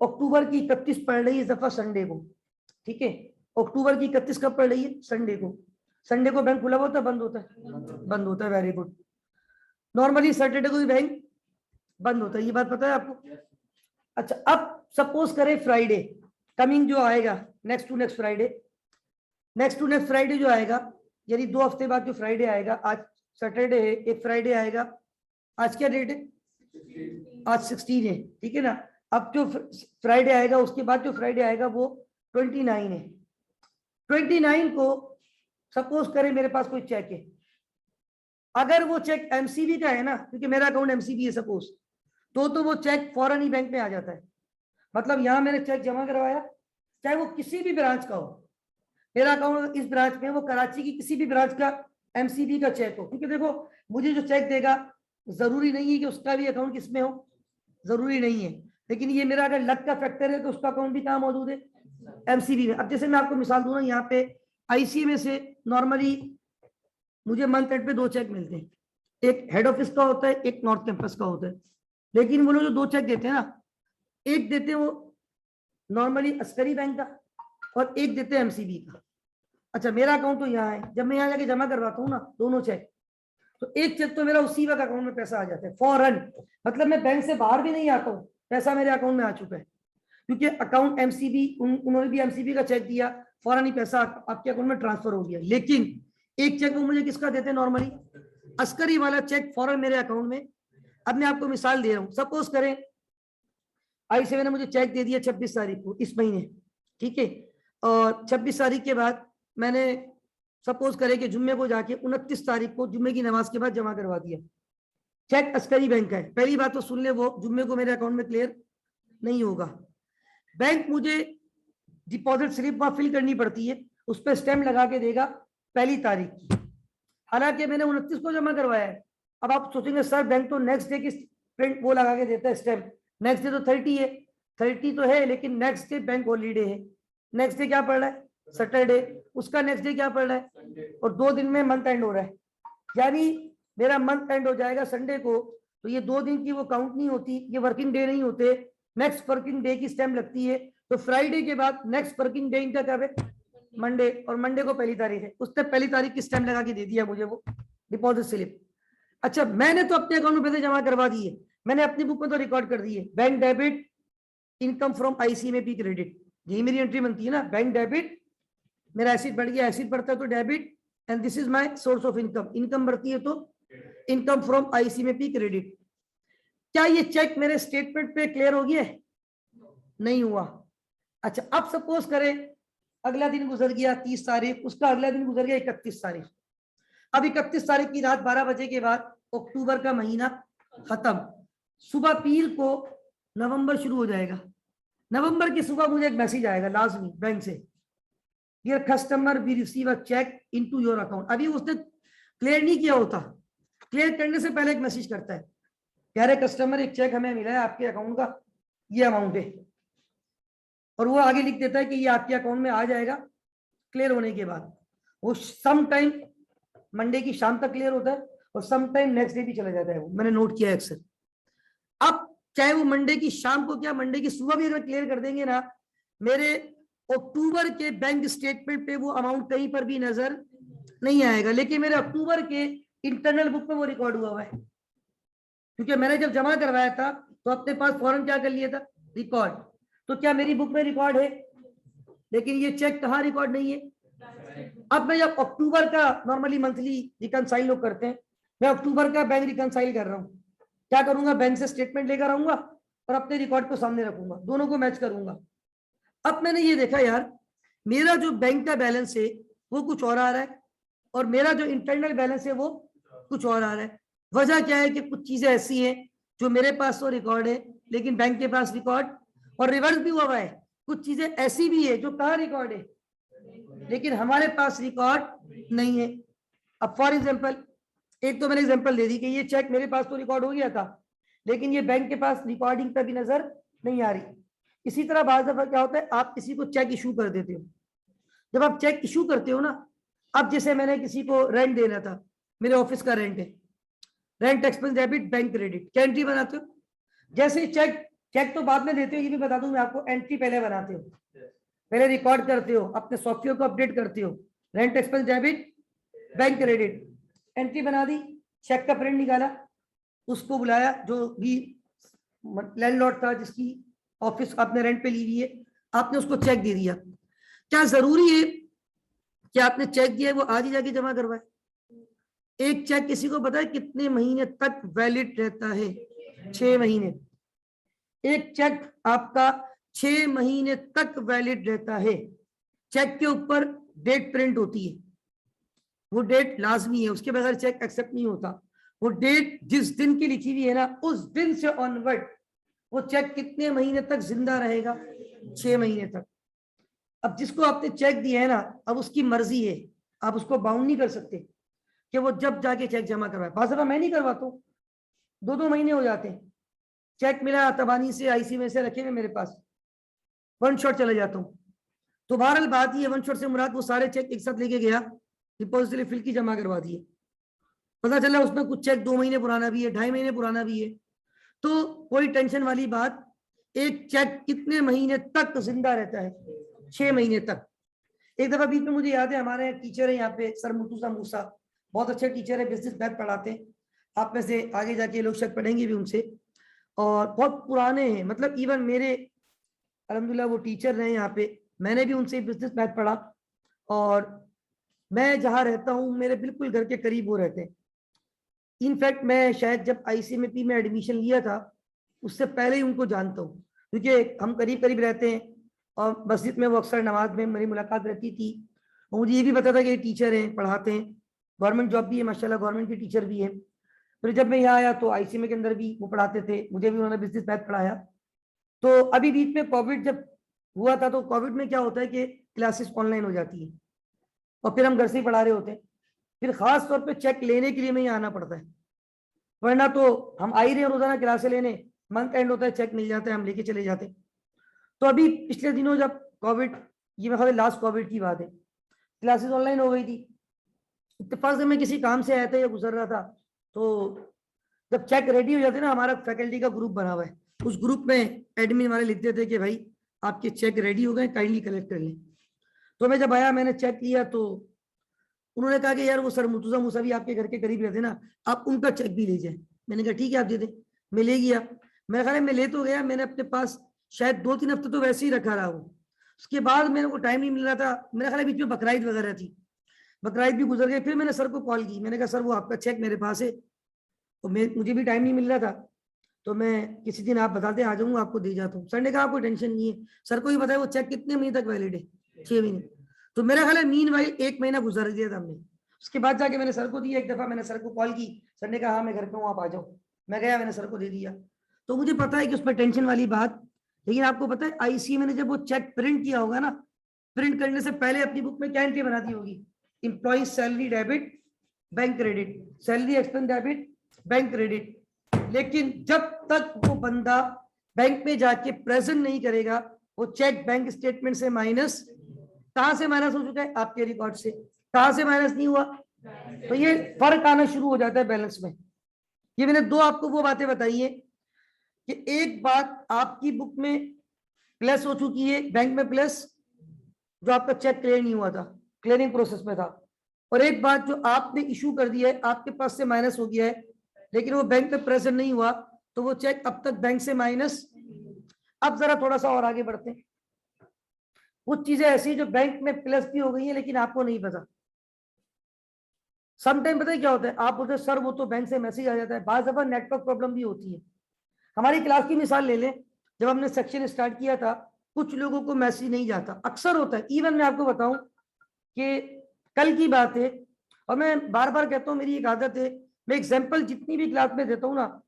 अक्टूबर की 31 पड़ रही है इस दफा संडे को, ठीक है, अक्टूबर की 31 कब पड़ रही है? संडे को। संडे को बैंक खुला होता है बंद होता है? बंद होता है, वेरी गुड। नॉर्मली सैटरडे को भी बैंक बंद होता है, ये बात पता है आपको? अच्छा, अब सपोज करें फ्राइडे कमिंग जो आएगा, next to next Friday, next to next Friday जो आएगा यानी 2 हफ्ते बाद जो फ्राइडे आएगा, आज सैटरडे है, एक फ्राइडे आएगा, आज क्या डेट है? आज 16 है, ठीक है ना। अब जो फ्राइडे आएगा उसके बाद जो फ्राइडे आएगा वो 29 है। 29 को सपोज करें मेरे पास कोई चेक है, अगर वो चेक एमसीबी का है ना, क्योंकि मेरा अकाउंट एमसीबी है सपोज, तो वो चेक फौरन ही बैंक में आ जाता है। मतलब यहां मैंने चेक जमा करवाया, चाहे वो किसी भी ब्रांच का हो, मेरा अकाउंट इस ब्रांच में, वो कराची की किसी भी ब्रांच का एमसीबी का चेक हो, क्योंकि देखो मुझे जो चेक देगा जरूरी नहीं है कि उसका भी अकाउंट किसमें हो, जरूरी नहीं है, लेकिन ये मेरा अगर लक का फैक्टर है तो उसका अकाउंट भी कहाँ मौजूद है? एमसीबी में। अब जैसे मैं आपको मिसाल दूं ना, यहाँ पे आईसी में से नॉर्मली मुझे मंथ एंड पे 2 चेक मिलते हैं, एक हेड ऑफिस का होता है, एक नॉर्थ कैंपस का होता है, लेकिन वो लोग जो 2 चेक देते हैं ना, एक देते हैं वो नॉर्मली अस्करी बैंक का और एक देते हैं एमसीबी का। अच्छा, मेरा अकाउंट तो यहाँ है, जब मैं यहाँ जाके जमा करवाता हूँ ना दोनों चेक, तो एक चेक तो मेरा उसी वक्त अकाउंट में पैसा आ जाता है फौरन, मतलब मैं बैंक से बाहर भी नहीं आता हूँ, पैसा मेरे अकाउंट में आ चुका है, क्योंकि अकाउंट एमसीबी, उन्होंने भी एमसीबी का चेक दिया, फौरन ही पैसा आपके अकाउंट में ट्रांसफर हो गया। लेकिन एक चेक वो मुझे किसका देते हैं नॉर्मली? अस्करी वाला चेक फौरन मेरे अकाउंट में। अब मैं आपको मिसाल दे रहा हूँ, सपोज करें आई7 ने मुझे चेक दे दिया 26 तारीख को इस महीने, ठीक है, और 26 तारीख के बाद मैंने सपोज करें कि जुम्मे को जाके 29 तारीख को जुम्मे की नमाज के बाद जमा करवा दिया, चेक अस्करी बैंक का है। पहली बात तो सुन ले, वो जुम्मे को मेरे अकाउंट में क्लियर नहीं होगा, बैंक मुझे डिपॉजिट स्लिप वहां फिल करनी पड़ती है, उस पर स्टैम्प लगा के देगा 1 तारीख की, हालांकि मैंने 29 को जमा करवाया है। अब आप सोचेंगे सर बैंक तो नेक्स्ट डे की प्रिंट वो लगा के देता है स्टैम्प, नेक्स्ट डे तो 30 है, 30 तो है लेकिन नेक्स्ट डे बैंक हॉलीडे है, नेक्स्ट डे क्या पड़ रहा है? सैटरडे, उसका नेक्स्ट डे क्या पड़ रहा है? और 2 दिन में मंथ एंड हो रहा है, यानी मेरा मंथ एंड हो जाएगा संडे को, तो ये 2 दिन की वो काउंट नहीं होती, ये वर्किंग डे नहीं होते, नेक्स्ट वर्किंग डे की स्टैम्प लगती है। तो फ्राइडे के बाद नेक्स्ट वर्किंग डे इनका क्या है? मंडे, और मंडे को 1 तारीख है, उसने 1 तारीख की स्टैम्प लगा के दे दिया मुझे वो डिपॉजिट स्लिप। अच्छा, मैंने तो अपने अकाउंट में पैसे जमा करवा दिए, मैंने अपनी बुक में तो रिकॉर्ड कर दिए, bank debit income from IC में भी क्रेडिट, यही मेरी एंट्री बनती है ना, बैंक डेबिट, मेरा एसिड बढ़ गया, एसिड बढ़ता है तो debit, and this is my source of income, income बढ़ती है तो इनकम फ्रॉम आईसी में भी क्रेडिट। क्या ये चेक मेरे स्टेटमेंट पे क्लियर हो गया? नहीं हुआ। अच्छा, अब सपोज करें अगला दिन गुजर गया 30 तारीख, उसका अगला दिन गुजर गया 31 तारीख। अब 31 तारीख की रात 12 बजे के बाद अक्टूबर का महीना खत्म, सुबह पीर को नवंबर शुरू हो जाएगा। नवंबर की सुबह मुझे एक मैसेज आएगा लाजमी बैंक से, dear customer we receive a cheque into your account. अभी उसने क्लियर नहीं किया होता, क्लियर करने से पहले एक मैसेज करता है कह रहे कस्टमर एक चेक हमें मिला है आपके अकाउंट का, ये अमाउंट है, और वो आगे लिख देता है कि ये आपके अकाउंट में आ जाएगा क्लियर होने के बाद। वो सम टाइम मंडे की शाम तक क्लियर होता है और सम टाइम नेक्स्ट डे भी चला जाता है, वो मैंने नोट किया है अक्सर। अब चाहे वो मंडे की शाम को क्या मंडे की सुबह भी अगर क्लियर कर देंगे ना, मेरे अक्टूबर के बैंक स्टेटमेंट पे वो अमाउंट कहीं पर भी नजर नहीं आएगा, लेकिन मेरे अक्टूबर के इंटरनल बुक में वो रिकॉर्ड हुआ है, क्योंकि मैंने जब जमा करवाया था तो अपने पास फौरन क्या कर लिया था, रिकॉर्ड। तो क्या मेरी बुक में रिकॉर्ड है, लेकिन ये चेक कहाँ रिकॉर्ड नहीं है। अब मैं जब अक्टूबर का नॉर्मली मंथली रिकनसाइल लोग करते हैं, मैं अक्टूबर का बैंक रिकनसाइल कर रहा हूँ, क्या करूंगा, बैंक से स्टेटमेंट लेकर आऊंगा और अपने रिकॉर्ड को सामने रखूंगा, दोनों को मैच करूंगा। अब मैंने ये देखा यार, मेरा जो बैंक का बैलेंस है वो कुछ और आ रहा है और मेरा जो इंटरनल बैलेंस है वो कुछ और आ रहा है। वजह क्या है कि कुछ चीजें ऐसी हैं जो मेरे पास तो रिकॉर्ड है लेकिन बैंक के पास रिकॉर्ड, और रिवर्स भी हुआ है, कुछ चीजें ऐसी भी है जो कहाँ रिकॉर्ड है लेकिन हमारे पास रिकॉर्ड नहीं है। अब फॉर एग्जांपल एक तो मैंने एग्जांपल दे दी कि ये चेक मेरे पास तो रिकॉर्ड हो गया था लेकिन ये बैंक के पास रिकॉर्डिंग पे भी नजर नहीं आ रही। इसी तरह बार दफा क्या होता है, आप किसी को चेक इशू कर देते हो, जब आप चेक इशू करते हो ना, अब जैसे मैंने किसी को रेंट देना था, मेरे ऑफिस का रेंट है, rent expense debit bank credit, क्या एंट्री बनाते हो, जैसे चेक चेक तो बाद में देते हो, ये भी बता दूं मैं आपको, एंट्री पहले बनाते हो, पहले रिकॉर्ड करते हो, अपने सॉफ्टवेयर को अपडेट करते हो, rent expense debit bank credit, entry बना दी, चेक का प्रिंट निकाला, उसको बुलाया जो भी लैंडलॉर्ड था जिसकी ऑफिस आपने रेंट पे ली हुई है, आपने उसको चेक दे दिया। क्या जरूरी है कि आपने चेक दिया है वो आज ही जाके जमा करवाए? एक चेक किसी को पता है कितने महीने तक वैलिड रहता है? 6 महीने। एक चेक आपका 6 महीने तक वैलिड रहता है। चेक के ऊपर डेट प्रिंट होती है, वो डेट लाजमी है, उसके बगैर चेक एक्सेप्ट नहीं होता। वो डेट जिस दिन की लिखी हुई है ना, उस दिन से ऑनवर्ड वो चेक कितने महीने तक जिंदा रहेगा? 6 महीने तक। अब जिसको आपने चेक दिया है ना, अब उसकी मर्जी है, आप उसको बाउंड नहीं कर सकते कि वो जब जाके चेक जमा करवाए। बात मैं नहीं करवाता हूँ, 2-2 महीने हो जाते हैं, चेक मिला तबानी से आईसी में से रखे हुए मेरे पास, वन शॉट चले जाता हूँ। तो बहरहाल बात ये, वन शॉट से मुराद वो सारे चेक एक साथ लेके गया, डिपॉजिटरी फिल की जमा करवा दिए, पता चला उसमें कुछ चेक 2 महीने पुराना भी है, 2.5 महीने पुराना भी है। तो कोई टेंशन वाली बात, एक चेक कितने महीने तक जिंदा रहता है? 6 महीने तक। एक दफा बीच में मुझे याद है, हमारे टीचर है यहाँ पे सर मुर्तुजा मूसा, बहुत अच्छे टीचर है, बिजनेस मैथ पढ़ाते हैं, आप में से आगे जाके लोग शायद पढ़ेंगे भी उनसे, और बहुत पुराने हैं, मतलब इवन मेरे अल्हम्दुलिल्लाह वो टीचर रहे यहाँ पे, मैंने भी उनसे बिजनेस मैथ पढ़ा, और मैं जहाँ रहता हूँ मेरे बिल्कुल घर के करीब वो रहते हैं। इनफैक्ट मैं शायद जब ICMP में एडमिशन लिया था उससे पहले ही उनको जानता हूँ, क्योंकि हम करीब करीब रहते हैं और मस्जिद में वो अक्सर नमाज में मेरी मुलाकात रहती थी, और मुझे ये भी पता था कि ये टीचर हैं, पढ़ाते हैं, गवर्नमेंट जॉब भी है माशाल्लाह, गवर्नमेंट के टीचर भी हैं। फिर जब मैं यहाँ आया तो ICMA के अंदर भी वो पढ़ाते थे, मुझे भी उन्होंने बिजनेस मैथ पढ़ाया। तो अभी बीच में कोविड जब हुआ था, तो कोविड में क्या होता है कि क्लासेस ऑनलाइन हो जाती है और फिर हम घर से ही पढ़ा रहे होते हैं, फिर खास तौर पे चेक लेने के लिए में आना पड़ता है, वरना तो हम आ ही रहे हैं रोजाना क्लासे लेने, मंथ एंड होता है चेक मिल जाता है, हम लेके चले जाते। तो अभी पिछले दिनों जब कोविड, ये मेरे लास्ट कोविड की बात है, क्लासेस ऑनलाइन हो गई थी, इत्तेफाक से मैं किसी काम से आया था या गुजर रहा था, तो जब चेक रेडी हो जाते ना, हमारा फैकल्टी का ग्रुप बना हुआ है, उस ग्रुप में एडमिन वाले लिखते थे कि भाई आपके चेक रेडी हो गए, काइंडली कलेक्ट कर लें। तो मैं जब आया, मैंने चेक लिया, तो उन्होंने कहा कि यार वो सर मुर्तुजा मूसा भी आपके घर के करीब रहते ना, आप उनका चेक भी लीजिए। मैंने कहा ठीक है आप दे दें, मैं ले गया। मेरे ख्याल में ले तो गया, मैंने अपने पास शायद 2-3 हफ्ते तो वैसे ही रखा रहा हूँ। उसके बाद मेरे को टाइम नहीं मिल रहा था, मेरे ख्याल बीच में बकराईद वगैरह थी, बकराईद भी गुजर गए। फिर मैंने सर को कॉल की, मैंने कहा सर वो आपका चेक मेरे पास है, तो मुझे भी टाइम नहीं मिल रहा था, तो मैं किसी दिन आप बताते आ जाऊंगा, आपको दे जाता हूँ। सर ने कहा कोई टेंशन नहीं है, सर को ही बताया वो चेक कितने महीने तक वैलिड है? 6 महीने। तो मेरा ख्याल है मीन वाइल 1 महीना गुजर दिया था हमने। उसके बाद जाके मैंने सर को दिया, एक दफा मैंने सर को कॉल की, सर ने कहा हाँ मैं घर पे हूँ आप आ जाओ, मैं गया, मैंने सर को दे दिया। तो मुझे पता है कि उसमें टेंशन वाली बात, लेकिन आपको पता है ICMA ने जब वो चेक प्रिंट किया होगा ना, प्रिंट करने से पहले अपनी बुक में क्या एंट्री बना दी होगी? Employ salary debit bank credit, salary expense debit bank credit, लेकिन जब तक वो बंदा बैंक में जाके प्रेजेंट नहीं करेगा, वो चेक बैंक स्टेटमेंट से माइनस, कहां से माइनस हो चुका है? आपके रिकॉर्ड से। कहां से माइनस नहीं हुआ? तो ये फर्क आना शुरू हो जाता है बैलेंस में। ये मैंने दो आपको वो बातें बताई है कि एक बात आपकी बुक में प्लस हो चुकी है, बैंक में प्लस, जो आपका चेक क्लियर नहीं हुआ था, क्लियरिंग प्रोसेस में था, और एक बात जो आपने इशू कर दिया है, आपके पास से माइनस हो गया है, लेकिन वो बैंक में प्रेजेंट नहीं हुआ, तो वो चेक अब तक बैंक से माइनस। अब जरा थोड़ा सा और आगे बढ़ते हैं। कुछ चीजें ऐसी जो बैंक में प्लस भी हो गई है लेकिन आपको नहीं पता। समटाइम पता है क्या होता है, आप बोलते सर वो तो बैंक से मैसेज आ जाता है, बार दफा नेटवर्क प्रॉब्लम भी होती है। हमारी क्लास की मिसाल ले लें, जब हमने सेक्शन स्टार्ट किया था, कुछ लोगों को मैसेज नहीं जाता, अक्सर होता है। इवन मैं आपको बताऊं कि कल की बात है, और मैं बार बार कहता हूं मेरी एक आदत है, मैं एग्जाम्पल जितनी भी क्लास में देता हूँ ना,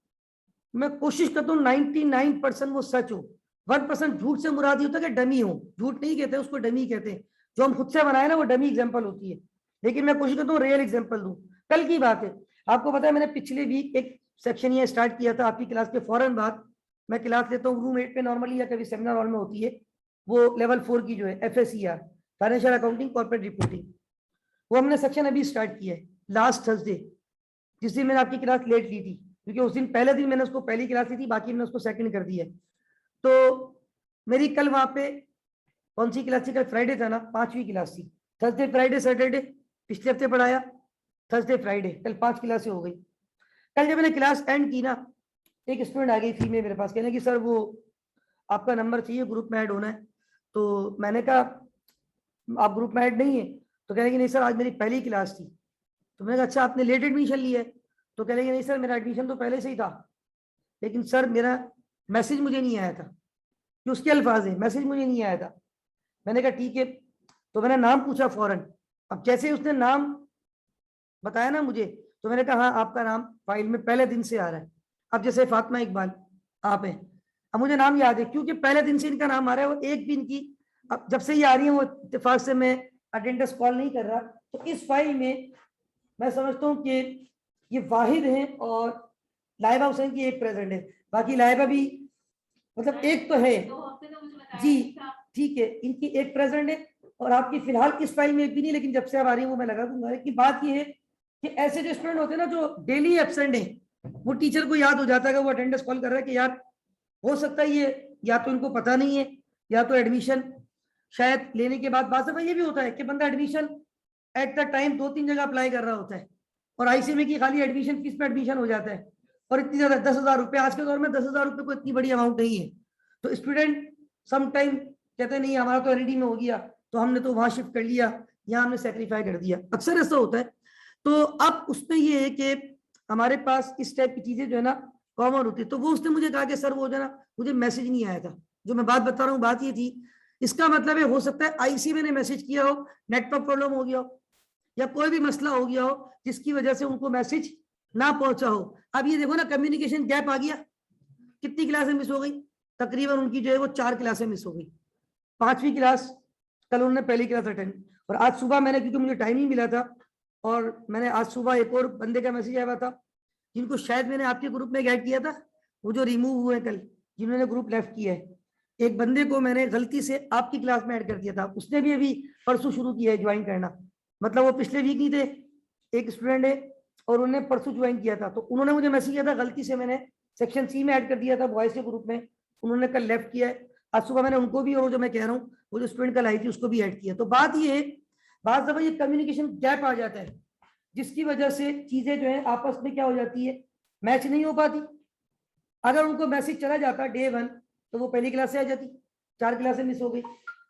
मैं कोशिश करता हूँ 99% वो सच हो, 1% झूठ से मुराद होता है कि डमी हो। झूठ नहीं कहते उसको, डमी कहते हैं। जो हम खुद से बनाए ना वो डमी एग्जाम्पल होती है, लेकिन मैं कोशिश करता हूँ रियल एग्जाम्पल दूं। कल की बात है, आपको पता है मैंने पिछले वीक एक सेक्शन ये स्टार्ट किया था। आपकी क्लास के फौरन बाद मैं क्लास लेता हूँ रूम 8 पे नॉर्मली, या कभी सेमिनार हॉल में होती है, वो लेवल 4 की जो है FACR, financial accounting corporate reporting. वो हमने सेक्शन अभी स्टार्ट किया है लास्ट थर्सडे, जिस दिन मैंने आपकी क्लास लेट ली थी, क्योंकि उस दिन पहले दिन मैंने उसको पहली क्लास ली थी, बाकी मैंने उसको सेकंड कर दिया। तो मेरी कल वहां पे कौन सी क्लास थी? कल फ्राइडे था ना, 5वीं क्लास थी। थर्सडे फ्राइडे सैटरडे पिछले हफ्ते पढ़ाया, थर्सडे फ्राइडे, कल 5 क्लासें हो गई। कल जब मैंने क्लास एंड की ना, एक स्टूडेंट आ गई फीमेल मेरे पास, कहने कि सर वो आपका नंबर चाहिए, ग्रुप में ऐड होना है। तो मैंने कहा आप ग्रुप में ऐड नहीं है? तो कहने कि नहीं सर आज मेरी पहली क्लास थी। तो मैंने कहा अच्छा आपने लेट एडमिशन लिया है? तो कह रहे नहीं सर मेरा एडमिशन तो पहले से ही था, लेकिन सर मेरा मैसेज मुझे नहीं आया था। कि उसके अल्फाज है, मैसेज मुझे नहीं आया था। मैंने कहा ठीक है। तो मैंने नाम पूछा फौरन। अब जैसे ही उसने नाम बताया ना मुझे, तो मैंने कहा हाँ आपका नाम फाइल में पहले दिन से आ रहा है। अब जैसे फातिमा इकबाल आप हैं, अब मुझे नाम याद है क्योंकि पहले दिन से इनका नाम आ रहा है, वो एक भी इनकी अब जब से ये आ रही है वो इत्तेफाक से मैं अटेंडेंस कॉल नहीं कर रहा। तो इस फाइल में मैं समझता हूँ कि ये वाहिद है और लाइबा हुसैन की एक प्रेजेंट है, बाकी लाइबा भी मतलब एक तो है जी, ठीक है, इनकी एक प्रेजेंट है और आपकी फिलहाल इस फाइल में एक भी नहीं, लेकिन जब से आप आ रही है वो मैं लगा दूंगा। कि बात ये है कि ऐसे जो स्टूडेंट होते हैं ना जो डेली एब्सेंट है, वो टीचर को याद हो जाता है कि वो अटेंडेंस कॉल कर रहा है कि यार हो सकता है ये या तो इनको पता नहीं है, या तो एडमिशन शायद लेने के बाद बात ये भी होता है कि बंदा एडमिशन एट द टाइम 2-3 जगह अप्लाई कर रहा होता है, और ICMA की खाली एडमिशन फीस पे एडमिशन हो जाता है, और इतनी ज्यादा 10,000 रुपये, आज के दौर में 10,000 रुपये को इतनी बड़ी अमाउंट नहीं है। तो स्टूडेंट सम टाइम कहते नहीं हमारा तो LD में हो गया, तो हमने तो वहां शिफ्ट कर लिया, यहाँ हमने सेक्रीफाई कर दिया, अक्सर ऐसा होता है। तो अब उसमें ये है कि हमारे पास इस टाइप की चीजें जो है ना कॉमन होती है। तो वो उसने मुझे कहा कि सर वो जो है ना मुझे मैसेज नहीं आया था। जो मैं बात बता रहा हूँ बात ये थी, इसका मतलब है हो सकता है ICMA ने मैसेज किया हो, नेटवर्क प्रॉब्लम हो गया हो, या कोई भी मसला हो गया हो जिसकी वजह से उनको मैसेज ना पहुंचा हो। अब ये देखो ना कम्युनिकेशन गैप आ गया, कितनी क्लासें मिस हो गई? तकरीबन उनकी जो है वो 4 क्लासें मिस हो गई। 5वीं क्लास कल उन्होंने पहली क्लास अटेंड, और आज सुबह मैंने, क्योंकि मुझे टाइम ही मिला था, और मैंने आज सुबह एक और बंदे का मैसेज आया था जिनको शायद मैंने आपके ग्रुप में ऐड किया था, वो जो रिमूव हुए कल, जिन्होंने ग्रुप लेफ्ट किया है, एक बंदे को मैंने गलती से आपकी क्लास में ऐड कर दिया था। उसने भी अभी परसों शुरू किया है ज्वाइन करना, मतलब वो पिछले वीक नहीं थे, एक स्टूडेंट है और उन्होंने परसों ज्वाइन किया था। तो उन्होंने मुझे मैसेज किया था, गलती से मैंने सेक्शन C में ऐड कर दिया था बॉयज के ग्रुप में, उन्होंने कल लेफ्ट किया है। आज सुबह मैंने उनको भी, और जो मैं कह रहा हूँ वो जो स्टूडेंट कल आई थी उसको भी ऐड किया। तो बात ये है, बात दफा ये कम्युनिकेशन गैप आ जाता है, जिसकी वजह से चीजें जो है आपस में क्या हो जाती है, मैच नहीं हो पाती। अगर उनको मैसेज चला जाता डे 1 तो वो पहली क्लास से आ जाती, 4 क्लासें मिस हो गई।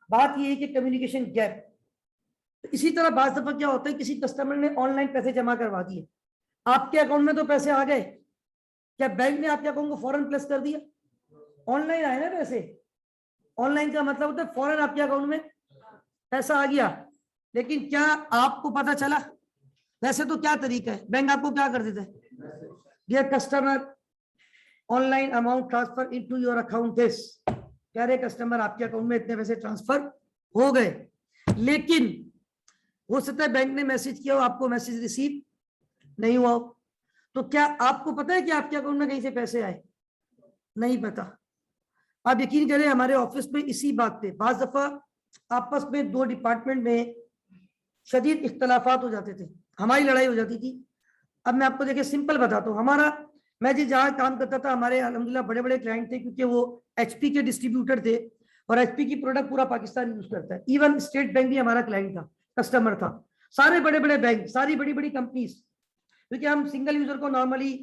बात ये है कि कम्युनिकेशन गैप। तो इसी तरह बात दफा क्या होता है, किसी कस्टमर ने ऑनलाइन पैसे जमा करवा दिए, आपके अकाउंट में तो पैसे आ गए, क्या बैंक ने आपके अकाउंट को फौरन प्लस कर दिया? ऑनलाइन आए ना पैसे, ऑनलाइन का मतलब होता है फौरन आपके अकाउंट में पैसा आ गया, लेकिन क्या आपको पता चला? वैसे तो क्या तरीका है, बैंक आपको क्या कर देता है, dear customer online amount transfer into your account this, प्यारे कस्टमर आपके अकाउंट में इतने पैसे ट्रांसफर हो गए। लेकिन हो सकता है बैंक ने मैसेज किया हो, आपको मैसेज रिसीव नहीं हुआ हो। तो क्या आपको पता है कि आपके अकाउंट में कहीं से पैसे आए? नहीं पता। आप यकीन करें, हमारे ऑफिस में इसी बात पे बाज दफा आपस में दो डिपार्टमेंट में शदीद इख्तलाफात हो जाते थे, हमारी लड़ाई हो जाती थी। अब मैं आपको देखिए सिंपल बताता हूँ। हमारा, मैं जिस जहाँ काम करता था, हमारे अल्हम्दुलिल्लाह बड़े बड़े क्लाइंट थे, क्योंकि वो एचपी के डिस्ट्रीब्यूटर थे और एचपी की प्रोडक्ट पूरा पाकिस्तान यूज करता है। इवन स्टेट बैंक भी हमारा क्लाइंट था, कस्टमर था। सारे बड़े बड़े बैंक, सारी बड़ी बड़ी कंपनीज, क्योंकि हम सिंगल यूजर को नॉर्मली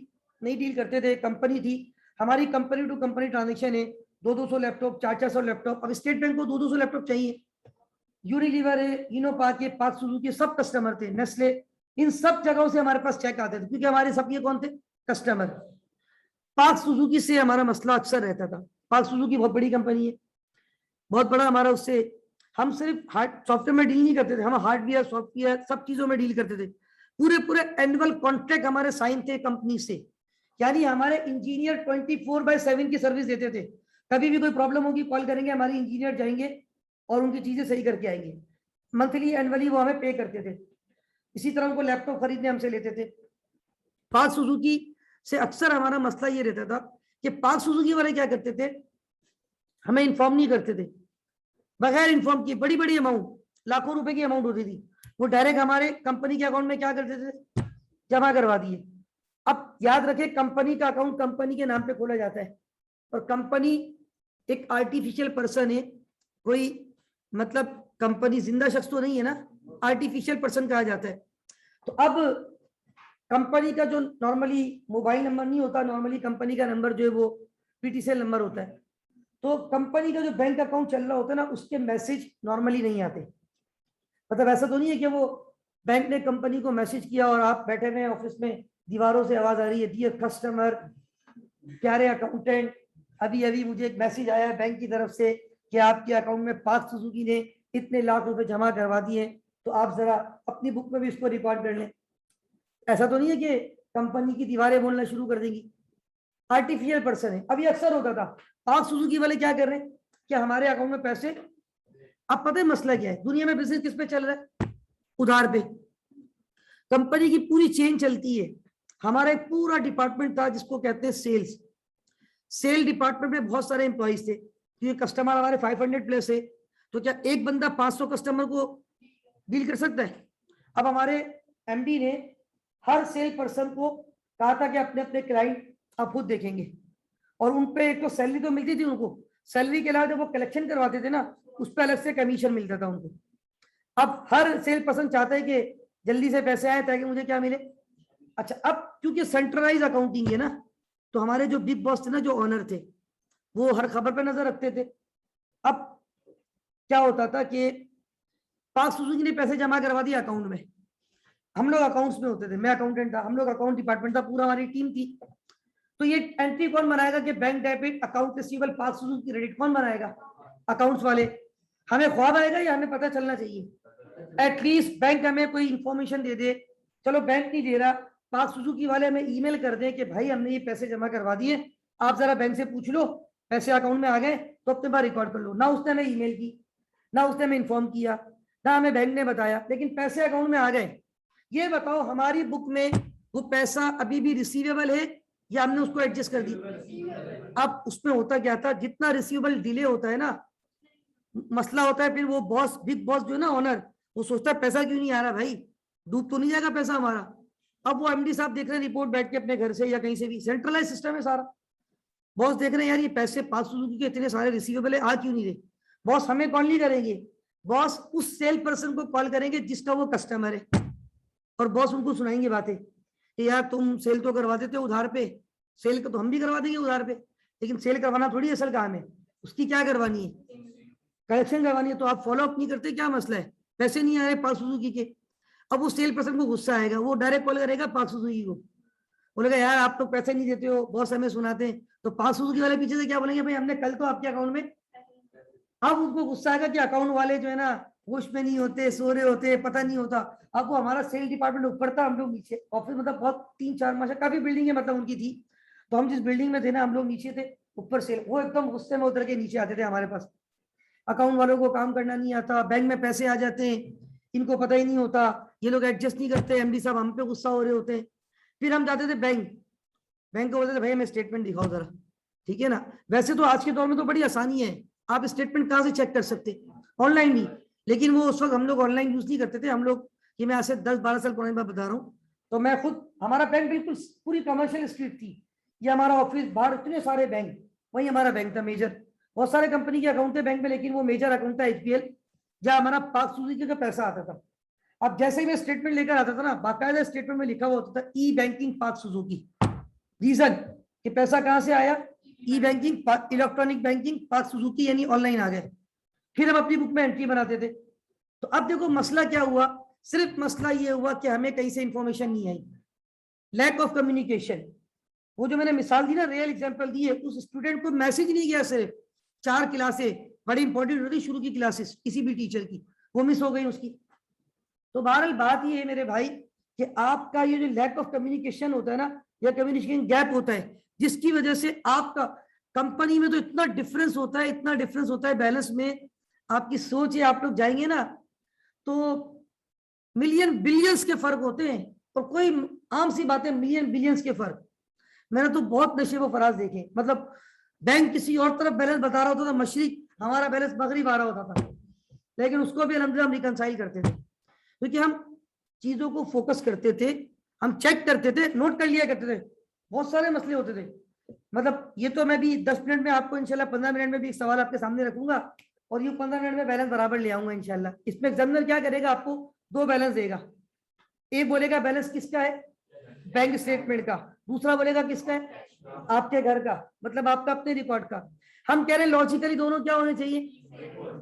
नहीं डील करते थे, कंपनी थी हमारी। कंपनी टू कंपनी ट्रांजेक्शन है, 200-200 लैपटॉप, 400-400 लैपटॉप। अब स्टेट बैंक को 200-200 लैपटॉप चाहिए। यूनिलीवर है, इनोपा के, पाक सुजुकी, सब कस्टमर थे, नेस्ले, इन सब जगहों से हमारे पास चेक आते थे, क्योंकि हमारे सब ये कौन थे? कस्टमर। पाक सुजुकी से हमारा मसला अक्सर रहता था। पाक सुजुकी बहुत बड़ी कंपनी है, बहुत बड़ा हमारा उससे, हम सिर्फ हार्ड सॉफ्टवेयर में डील नहीं करते थे, हम हार्डवेयर सॉफ्टवेयर सब चीजों में डील करते थे। पूरे पूरे एनुअल कॉन्ट्रैक्ट हमारे साइन थे कंपनी से, यानी हमारे इंजीनियर 24/7 की सर्विस देते थे। कभी भी कोई प्रॉब्लम होगी कॉल करेंगे, हमारे इंजीनियर जाएंगे और उनकी चीजें सही करके आएंगे। मंथली एनुअली वो हमें पे करते थे। इसी तरह उनको लैपटॉप खरीदने हमसे लेते थे। पाक सुजुकी से अक्सर हमारा मसला ये रहता था कि पाक सुजुकी वाले क्या करते थे, हमें इन्फॉर्म नहीं करते थे। बगैर इन्फॉर्म किए बड़ी बड़ी अमाउंट, लाखों रुपए की अमाउंट होती थी, वो डायरेक्ट हमारे कंपनी के अकाउंट में क्या करते थे? जमा करवा दिए। अब याद रखें, कंपनी का अकाउंट कंपनी के नाम पे खोला जाता है, और कंपनी एक आर्टिफिशियल पर्सन है, कोई मतलब कंपनी जिंदा शख्स तो नहीं है ना, आर्टिफिशियल पर्सन कहा जाता है। तो अब कंपनी का जो नॉर्मली मोबाइल नंबर नहीं होता, नॉर्मली कंपनी का नंबर जो है वो पीटीसीएल नंबर होता है। तो कंपनी का जो बैंक अकाउंट चल रहा होता है ना, उसके मैसेज नॉर्मली नहीं आते। मतलब ऐसा तो नहीं है कि वो बैंक ने कंपनी को मैसेज किया और आप बैठे हुए ऑफिस में, दीवारों से आवाज आ रही है, डियर कस्टमर, प्यारे अकाउंटेंट, अभी अभी मुझे एक मैसेज आया है बैंक की तरफ से कि आपके अकाउंट में पाक सुजुकी ने इतने लाख रुपए जमा करवा दिए, तो आप जरा अपनी बुक में भी इसको रिकॉर्ड कर लें। ऐसा तो नहीं है कि कंपनी की दीवारें बोलना शुरू कर देंगी। आर्टिफिशियल पर्सन है। अब ये अक्सर होता था। पाक सुजुकी वाले क्या कर रहे हैं कि हमारे अकाउंट में पैसे, अब पता है मसला क्या है, दुनिया में बिजनेस किस पे चल रहा है? उधार पे। कंपनी की पूरी चेन चलती है। हमारा एक पूरा डिपार्टमेंट था जिसको कहते हैं सेल्स। सेल डिपार्टमेंट में बहुत सारे एम्प्लॉइज थे, क्योंकि कस्टमर हमारे 500 प्लस है, तो क्या एक बंदा 500 कस्टमर को डील कर सकता है? अब हमारे एमडी ने हर सेल पर्सन को कहा था कि अपने अपने क्लाइंट आप खुद देखेंगे, और उन पे एक तो सैलरी तो मिलती थी उनको, सैलरी के अलावा जब वो कलेक्शन करवाते थे ना, उस पर अलग से कमीशन मिलता था उनको। अब हर सेल पर्सन चाहता है कि जल्दी से पैसे आए ताकि मुझे क्या मिले। अच्छा, अब क्योंकि सेंट्रलाइज अकाउंटिंग है ना, तो हमारे जो बिग बॉस थे ना, जो ओनर थे, वो हर खबर पे नजर रखते थे। अब क्या होता था कि पाक सुजुकी ने पैसे जमा करवा दिए अकाउंट में, हम लोग अकाउंट्स में होते थे, मैं अकाउंटेंट था, हम लोग अकाउंट डिपार्टमेंट था, पूरा हमारी टीम थी। तो ये एंट्री कौन बनाएगा कि बैंक डेबिट अकाउंट रिसीवेबल पाक सुजुकी क्रेडिट, कौन बनाएगा? अकाउंट्स वाले। हमें ख्वाब आएगा या हमें पता चलना चाहिए? एटलीस्ट बैंक हमें कोई इंफॉर्मेशन दे दे। चलो बैंक नहीं दे रहा, पाक सुजुकी वाले हमें ईमेल कर दें कि भाई हमने ये पैसे जमा करवा दिए, आप जरा बैंक से पूछ लो, पैसे अकाउंट में आ गए तो अपने बार रिकॉर्ड कर लो। ना उसने हमें ईमेल की, ना उसने हमें इन्फॉर्म किया, ना हमें बैंक ने बताया, लेकिन पैसे अकाउंट में आ गए। ये बताओ हमारी बुक में वो पैसा अभी भी रिसीवेबल है या हमने उसको एडजस्ट कर दी? अब उसमें होता क्या था, जितना रिसीवेबल डिले होता है ना, मसला होता है फिर वो बॉस, बिग बॉस जो है ना ओनर, वो सोचता है पैसा क्यों नहीं आ रहा भाई, डूब तो नहीं जाएगा पैसा हमारा। अब वो एमडी साहब देख रहे हैं रिपोर्ट बैठ के अपने घर से या कहीं से भी, सेंट्रलाइज सिस्टम है सारा। बॉस देख रहे हैं यार ये पैसे पाक सुजुकी के इतने सारे रिसीवेबल है, आ क्यों नहीं रहे? बॉस हमें कॉल नहीं करेंगे, बॉस उस सेल पर्सन को कॉल करेंगे जिसका वो कस्टमर है, और बॉस उनको सुनाएंगे बातें कि यार तुम सेल तो करवा देते हो उधार पे, सेल तो हम भी करवा देंगे उधार पे, लेकिन सेल करवाना थोड़ी असल काम है, उसकी क्या करवानी है? कलेक्शन करवानी है। तो आप फॉलो अप नहीं करते, क्या मसला है? पैसे नहीं आ रहे पाक सुजुकी के। अब वो सेल पर्सन को गुस्सा आएगा, वो डायरेक्ट कॉल करेगा पाक सुजुकी को, बोलेगा यार आप तो पैसे नहीं देते हो, बॉस हमें सुनाते हैं। तो पाक सुजुकी वाले पीछे से क्या बोलेंगे, भाई हमने कल तो आपके अकाउंट में। अब उनको गुस्सा आएगा कि अकाउंट वाले जो है ना होश में नहीं होते, सो रहे होते, पता नहीं होता। अब वो हमारा सेल डिपार्टमेंट ऊपर था, हम लोग नीचे, ऑफिस मतलब बहुत 3-4 माशा काफी बिल्डिंग है मतलब उनकी थी, तो हम जिस बिल्डिंग में थे ना, हम लोग नीचे थे, ऊपर सेल। वो एकदम गुस्से में उतर के नीचे आते थे हमारे पास। अकाउंट वालों को काम करना नहीं आता, बैंक में पैसे आ जाते हैं, इनको पता ही नहीं होता, ये लोग एडजस्ट नहीं करते, एमडी साहब हम पे गुस्सा हो रहे होते हैं। फिर हम जाते थे बैंक को बोलते थे भाई हमें स्टेटमेंट दिखाओ जरा, ठीक है ना। वैसे तो आज के दौर में तो बड़ी आसानी है, आप स्टेटमेंट कहाँ से चेक कर सकते, ऑनलाइन भी। लेकिन वो उस वक्त हम लोग ऑनलाइन यूज नहीं करते थे, हम लोग, ये मैं आज से 10-12 साल पुरानी बात बता रहा हूँ। तो मैं खुद, हमारा बैंक बिल्कुल पूरी कमर्शियल स्ट्रीट थी, ये हमारा ऑफिस, बाहर इतने सारे बैंक, वही हमारा बैंक था मेजर। बहुत सारे कंपनी के अकाउंट थे बैंक में, लेकिन वो मेजर अकाउंट था एचपीएल, जहाँ हमारा पाक सुजुकी का पैसा आता था। अब जैसे ही मैं स्टेटमेंट लेकर आता था ना, बाकायदा स्टेटमेंट में लिखा हुआ होता था ई बैंकिंग पाक सुजुकी। रीजन कि पैसा कहां से आया, ई बैंकिंग इलेक्ट्रॉनिक बैंकिंग पाक सुजुकी, यानी ऑनलाइन आ गए। फिर हम अपनी बुक में एंट्री बनाते थे। तो अब देखो मसला क्या हुआ, सिर्फ मसला ये हुआ कि हमें कहीं से इंफॉर्मेशन नहीं आई, लैक ऑफ कम्युनिकेशन। वो जो मैंने मिसाल दी ना, रियल एग्जांपल दी है, उस स्टूडेंट को मैसेज नहीं गया, सिर्फ 4 क्लासें बड़ी इंपॉर्टेंट होती शुरू की क्लासेस किसी भी टीचर की, वो मिस हो गई उसकी। तो बहरहाल बात ये है मेरे भाई कि आपका ये जो लैक ऑफ कम्युनिकेशन होता है ना, या कम्युनिकेशन गैप होता है, जिसकी वजह से आपका कंपनी में तो इतना डिफरेंस होता है, इतना डिफरेंस होता है बैलेंस में, आपकी सोच है, आप लोग जाएंगे ना तो मिलियन बिलियंस के फर्क होते हैं। और कोई आम सी बात है, मिलियन बिलियंस के फर्क। मैंने तो बहुत नशे व फराज देखे, मतलब बैंक किसी और तरफ बैलेंस बता रहा होता था मशरिक, हमारा बैलेंस मगरिब आ रहा होता था, लेकिन उसको भी अल्हम्दुलिल्लाह हम रिकंसाइल करते थे, क्योंकि हम चीजों को फोकस करते थे, हम चेक करते थे, नोट कर लिया करते थे। बहुत सारे मसले होते थे, मतलब ये तो मैं भी 10 मिनट में आपको इंशाल्लाह 15 मिनट में भी एक सवाल आपके सामने रखूंगा, और ये 15 मिनट में बैलेंस बराबर ले आऊंगा इंशाल्लाह। इसमें एग्जामिनर क्या करेगा, आपको 2 बैलेंस देगा, एक बोलेगा बैलेंस किसका है, बैंक स्टेटमेंट का, दूसरा बोलेगा किसका है, आपके घर का, मतलब आपका अपने रिकॉर्ड का। हम कह रहे हैं लॉजिकली दोनों क्या होने चाहिए,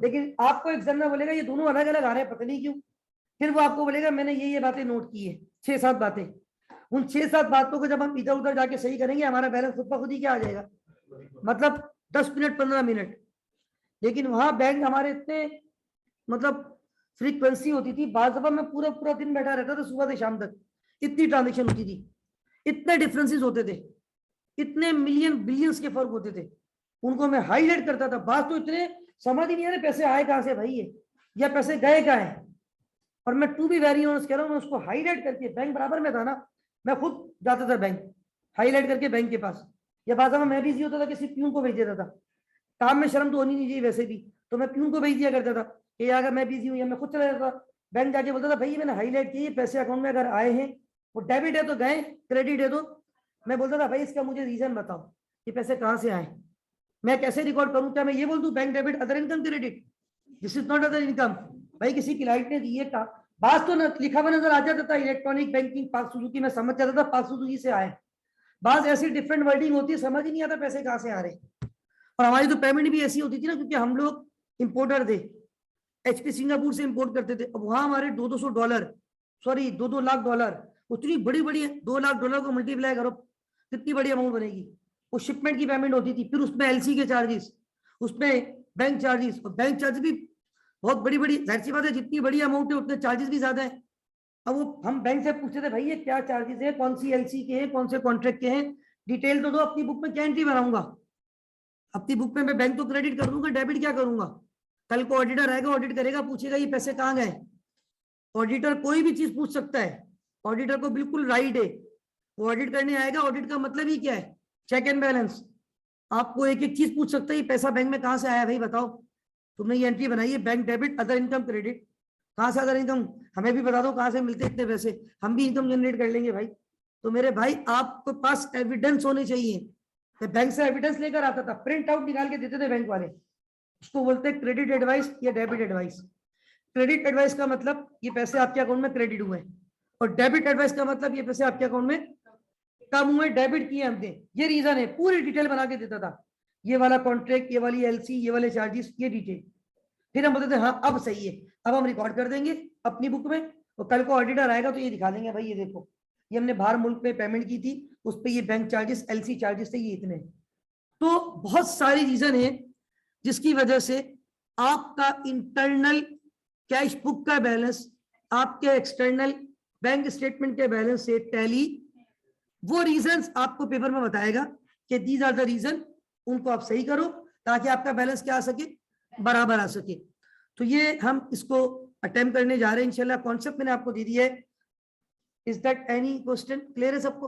लेकिन आपको एग्जामिनर बोलेगा ये दोनों अलग अलग आ रहे हैं, पता नहीं क्यों। फिर वो आपको बोलेगा मैंने ये बातें नोट की है, 6-7 बातें। उन 6-7 बातों को जब हम इधर उधर जाके सही करेंगे, हमारा बैलेंस खुद ब खुद ही क्या आ जाएगा, मतलब 10 मिनट 15 मिनट। लेकिन वहां बैंक हमारे इतने, मतलब फ्रीक्वेंसी होती थी, बाद दफा मैं पूरा पूरा दिन बैठा रहता था, सुबह से शाम तक, इतनी ट्रांजेक्शन होती थी, इतने डिफरेंसेस होते थे, इतने मिलियन बिलियंस के फर्क होते थे, उनको मैं हाईलाइट करता था। बात तो इतने समझ ही नहीं आ रहे पैसे आए कहां से भाई ये, या पैसे गए कहां है। और मैं टू बी वेरी ऑनेस्ट कह रहा हूँ, मैं उसको हाईलाइट करके, बैंक बराबर में था ना, मैं खुद जाता था बैंक, हाईलाइट करके बैंक के पास, या बाद में मैं बिजी होता था, किसी प्यून को भेज देता था। काम में शर्म तो होनी नहीं चाहिए वैसे भी, तो मैं प्यून को भेज दिया करता था कि अगर मैं बिजी हूँ, या मैं खुद चला जाता था बैंक, जाके बोलता था भाई मैंने हाईलाइट किए पैसे अकाउंट में अगर आए हैं, वो डेबिट है तो गए, क्रेडिट है तो, मैं बोलता था भाई इसका मुझे रीजन बताओ, ये पैसे कहाँ से आए, मैं कैसे रिकॉर्ड करूँ, क्या मैं ये बोल दूं bank debit other income credit, this is not other income. भाई किसी क्लाइंट ने दिए था, बात तो लिखा हुआ नजर आ जाता था, इलेक्ट्रॉनिक बैंकिंग पाक सुजुकी, मैं समझ जाता था पाक सुजुकी से आए। बात ऐसी डिफरेंट वर्डिंग होती है, समझ ही नहीं आता पैसे कहाँ से आ रहे। और हमारी तो पेमेंट भी ऐसी होती थी ना, क्योंकि हम लोग इंपोर्टर थे, एचपी सिंगापुर से इंपोर्ट करते थे। अब वहां हमारे $200, सॉरी $2 लाख, उतनी बड़ी बड़ी $2 लाख को मल्टीप्लाई करो, कितनी बड़ी अमाउंट बनेगी। वो शिपमेंट की पेमेंट होती थी, फिर उसमें एलसी के चार्जेस, उसमें बैंक चार्जेस, और बैंक चार्जेस भी बहुत बड़ी बड़ी, जाहिर सी बात है जितनी बड़ी अमाउंट है उतने चार्जेस भी ज्यादा है। अब वो हम बैंक से पूछते थे भाई ये क्या चार्जेस है, कौन सी एलसी के हैं, कौन से कॉन्ट्रैक्ट के हैं, डिटेल तो दो, अपनी बुक में क्या एंट्री बनाऊंगा, अपनी बुक में मैं बैंक तो क्रेडिट कर दूंगा, डेबिट क्या करूंगा। कल को ऑडिटर आएगा, ऑडिट करेगा, पूछेगा ये पैसे कहाँ गए। ऑडिटर कोई भी चीज पूछ सकता है, ऑडिटर को बिल्कुल राइट है, वो ऑडिट करने आएगा, ऑडिट का मतलब ही क्या है, चेक एंड बैलेंस। आपको एक एक चीज पूछ सकता है, पैसा बैंक में कहाँ से आया भाई बताओ, तुमने ये एंट्री बनाई है bank debit other income credit, कहाँ से अदर इनकम, हमें भी बता दो कहाँ से मिलते इतने पैसे, हम भी इनकम जनरेट कर लेंगे भाई। तो मेरे भाई आपके पास एविडेंस होने चाहिए। मैं बैंक से एविडेंस लेकर आता था, प्रिंट आउट निकाल के देते थे बैंक वाले, उसको बोलते हैं क्रेडिट एडवाइस या डेबिट एडवाइस। क्रेडिट एडवाइस का मतलब ये पैसे आपके अकाउंट में क्रेडिट हुए, और डेबिट एडवाइस का मतलब ये पैसे आपके अकाउंट में कम हुए, डेबिट किए हमने, ये रीजन है। पूरी डिटेल बना के देता था, ये वाला कॉन्ट्रैक्ट, ये वाली एलसी, ये वाले चार्जेस, ये डिटेल। फिर हम बोलते थे हाँ अब सही है, अब हम रिकॉर्ड कर देंगे अपनी बुक में, और कल को ऑडिटर आएगा तो ये दिखा देंगे भाई ये देखो ये हमने बाहर मुल्क में पेमेंट की थी, उस पर ये बैंक चार्जेस, एलसी चार्जेस थे, ये इतने। तो बहुत सारी रीजन है जिसकी वजह से आपका इंटरनल कैश बुक का बैलेंस आपके एक्सटर्नल बैंक स्टेटमेंट के बैलेंस से टैली, वो रीजंस आपको पेपर में बताएगा कि दीज आर द रीजन, उनको आप सही करो ताकि आपका बैलेंस क्या आ सके, बराबर आ सके। तो ये हम इसको अटेम्प्ट करने जा रहे हैं इंशाल्लाह। कॉन्सेप्ट मैंने आपको दे दिया है, is that any question clear है सबको?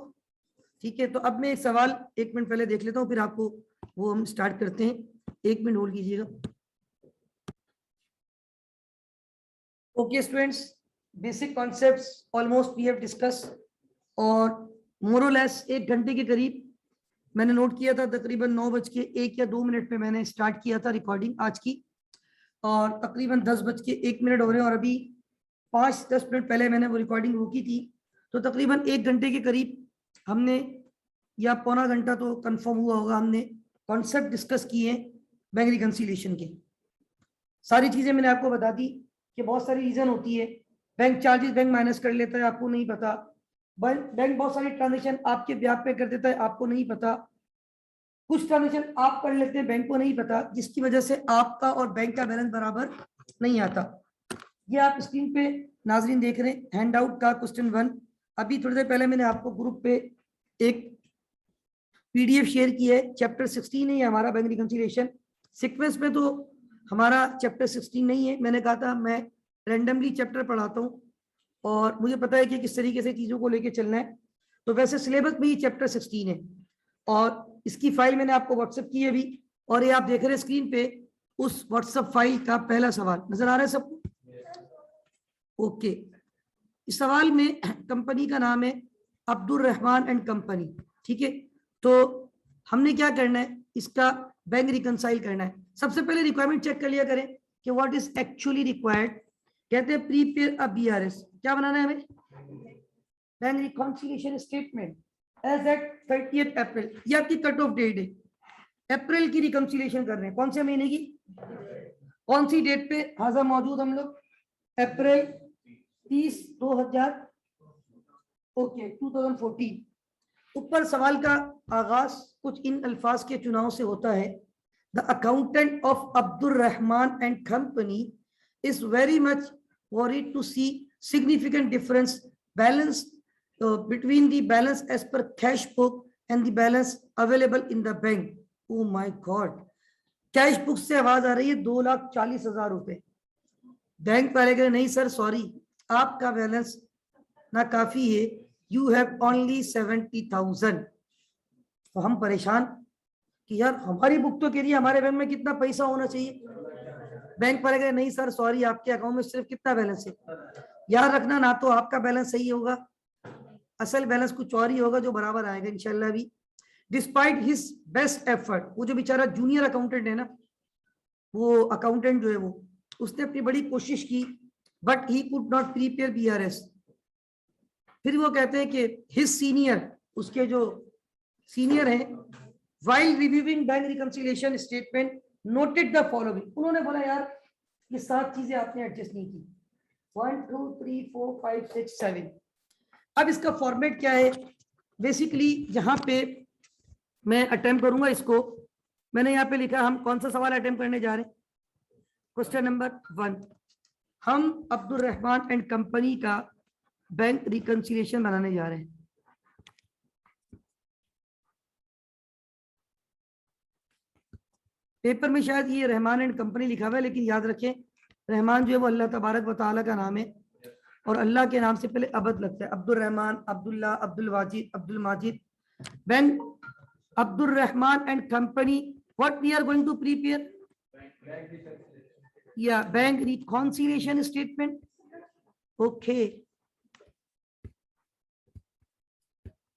ठीक है, तो अब मैं एक सवाल 1 मिनट पहले देख लेता हूँ, फिर आपको वो हम स्टार्ट करते हैं। 1 मिनट होल्ड कीजिएगा। Okay students, basic concepts almost we have discuss, और मोरलेस 1 घंटे के करीब मैंने नोट किया था। तकरीबन 9:01 या 2 मिनट में मैंने स्टार्ट किया था रिकॉर्डिंग आज की, और तकरीबन 10:01 हो रहे हैं, और अभी 5-10 मिनट पहले मैंने वो रिकॉर्डिंग रोकी थी। तो तकरीबन 1 घंटे के करीब हमने, या पौना घंटा तो कंफर्म हुआ होगा, हमने कॉन्सेप्ट डिस्कस किए बैंक रिकंसिलिएशन के। सारी चीजें मैंने आपको बता दी कि बहुत सारी रीजन होती है। बैंक चार्जेस बैंक माइनस कर लेता है, आपको नहीं पता। बैंक बहुत सारी ट्रांजेक्शन आपके ब्याज पे कर देता है, आपको नहीं पता। कुछ ट्रांजेक्शन आप कर लेते हैं, बैंक को नहीं पता, जिसकी वजह से आपका और बैंक का बैलेंस बराबर नहीं आता। ये आप स्क्रीन पे नाजरीन देख रहे हैं हैंड आउट का क्वेश्चन 1। अभी थोड़ी देर पहले मैंने आपको ग्रुप पे एक पीडीएफ शेयर की है। चैप्टर 16 है हमारा बैंक रिकंसिलिएशन। सीक्वेंस में तो हमारा चैप्टर 16 नहीं है, मैंने कहा था मैं रैंडमली चैप्टर पढ़ाता हूँ, और मुझे पता है कि किस तरीके से चीजों को लेके चलना है। तो वैसे सिलेबस में ही चैप्टर 16 है, और इसकी फाइल मैंने आपको व्हाट्सएप की है अभी, और ये आप देख रहे हैं स्क्रीन पे। उस व्हाट्सएप फाइल का पहला सवाल नजर आ रहा है सबको? ओके, इस सवाल में कंपनी का नाम है अब्दुल रहमान एंड कंपनी। ठीक है, तो हमने क्या करना है, इसका बैंक रिकंसाइल करना है। सबसे पहले रिक्वायरमेंट चेक कर लिया करें कि व्हाट इज एक्चुअली रिक्वायर्ड। कहते हैं प्रीपेयर अ बीआरएस। क्या बनाना है हमें? Bank reconciliation statement as at 30th April. ये आपकी कट ऑफ डेट है, अप्रैल की रिकंसिलिएशन कर रहे हैं। कौन से महीने की, कौन सी डेट पे हाजिर मौजूद हम लोग? अप्रैल 30 2000 ओके 2014। ऊपर सवाल का आगाज कुछ इन अल्फाज के चुनाव से होता है। The accountant of Abdul Rahman and company is very much worried to see significant difference balance between the balance as per cash book and the balance available in the bank. Oh my God, cash book से आवाज आ रही है 2,40,000 रुपए। Bank वाले कह रहे नहीं sir sorry, आपका बैलेंस ना काफी है, यू हैव ओनली 70,000। तो हम परेशान कि यार हमारी बुक तो कह रही है हमारे बैंक में कितना पैसा होना चाहिए। बैंक वाले कह रहे नहीं सर सॉरी, आपके अकाउंट में सिर्फ कितना बैलेंस है। याद रखना, ना तो आपका बैलेंस सही होगा, असल बैलेंस कुछ और ही होगा जो बराबर आएगा इंशाल्लाह भी। डिस्पाइट हिज बेस्ट एफर्ट, वो जो बेचारा जूनियर अकाउंटेंट है ना, वो अकाउंटेंट जो है वो, उसने अपनी बड़ी कोशिश की, but he could not prepare BRS. फिर वो कहते हैं कि हिज सीनियर, उसके जो सीनियर हैं, while reviewing bank reconciliation statement noted the following. उन्होंने बोला यार ये 7 चीजें आपने एडजस्ट नहीं की। 1 2 3 4 5 6 7। अब इसका फॉर्मेट क्या है? बेसिकली जहां पे मैं अटेम्प्ट करूंगा इसको, मैंने यहाँ पे लिखा हम कौन सा सवाल अटेम्प्ट करने जा रहे हैं। क्वेश्चन नंबर 1, हम अब्दुल रहमान एंड कंपनी का बैंक रिकंसिलिएशन बनाने जा रहे हैं। पेपर में शायद ये रहमान एंड कंपनी लिखा हुआ है, लेकिन याद रखें रहमान जो है वो अल्लाह तबारक व तआला का नाम है, और अल्लाह के नाम से पहले अबद लगता है। Abdul Rahman, Abdullah, Abdul Wajid, Abdul Majid. Bank Abdul Rahman and company, what we are going to prepare? या बैंक रिकंसिलिएशन स्टेटमेंट। ओके,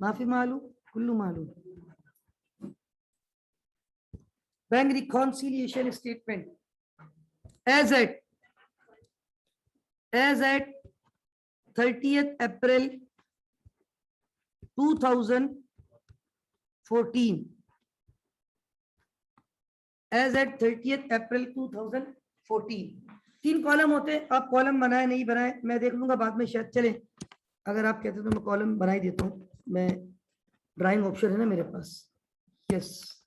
माफी मालूम, कुल्लू मालूम। Bank reconciliation statement as at 30th April 2014, as at 30th April 2014। 3 column होते हैं, आप कॉलम बनाए नहीं बनाए मैं देख लूंगा बाद में, शायद चले अगर आप कहते तो मैं कॉलम बना ही देता हूँ। मैं ड्राइंग ऑप्शन है ना मेरे पास, यस।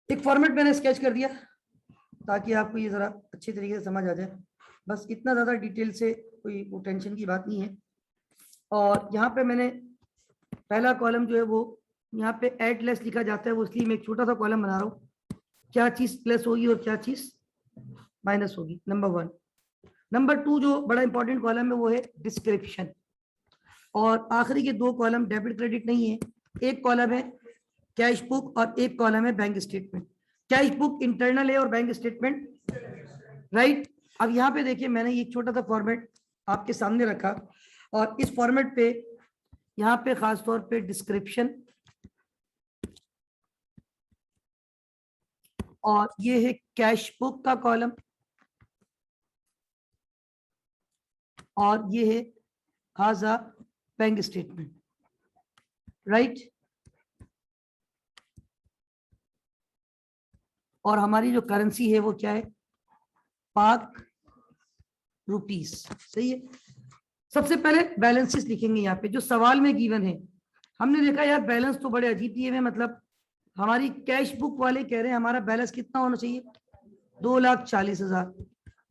एक फॉर्मेट मैंने स्केच कर दिया ताकि आपको ये जरा अच्छी तरीके से समझ आ जाए। बस इतना ज़्यादा डिटेल से कोई वो टेंशन की बात नहीं है। और यहाँ पे मैंने पहला कॉलम जो है वो यहाँ पे ऐड लेस लिखा जाता है, वो इसलिए मैं एक छोटा सा कॉलम बना रहा हूँ, क्या चीज़ प्लस होगी और क्या चीज़ माइनस होगी। नंबर 1। नंबर 2 जो बड़ा इंपॉर्टेंट कॉलम है वो है डिस्क्रिप्शन, और आखिरी के 2 कॉलम डेबिट क्रेडिट नहीं है, एक कॉलम है कैश बुक और एक कॉलम है bank statement. Cash book internal है और बैंक स्टेटमेंट राइट। अब यहाँ पे देखिए मैंने एक छोटा सा फॉर्मेट आपके सामने रखा, और इस फॉर्मेट पे यहाँ पे खास तौर पे डिस्क्रिप्शन, और ये है कैश बुक का कॉलम, और ये है हाजा बैंक स्टेटमेंट राइट। और हमारी जो करेंसी है वो क्या है, पाक रुपीस, सही है। सबसे पहले बैलेंसेस लिखेंगे यहाँ पे जो सवाल में गिवन है। हमने देखा यार बैलेंस तो बड़े अजीब दिए हुए, मतलब हमारी कैश बुक वाले कह रहे हैं हमारा बैलेंस कितना होना चाहिए, 2,40,000।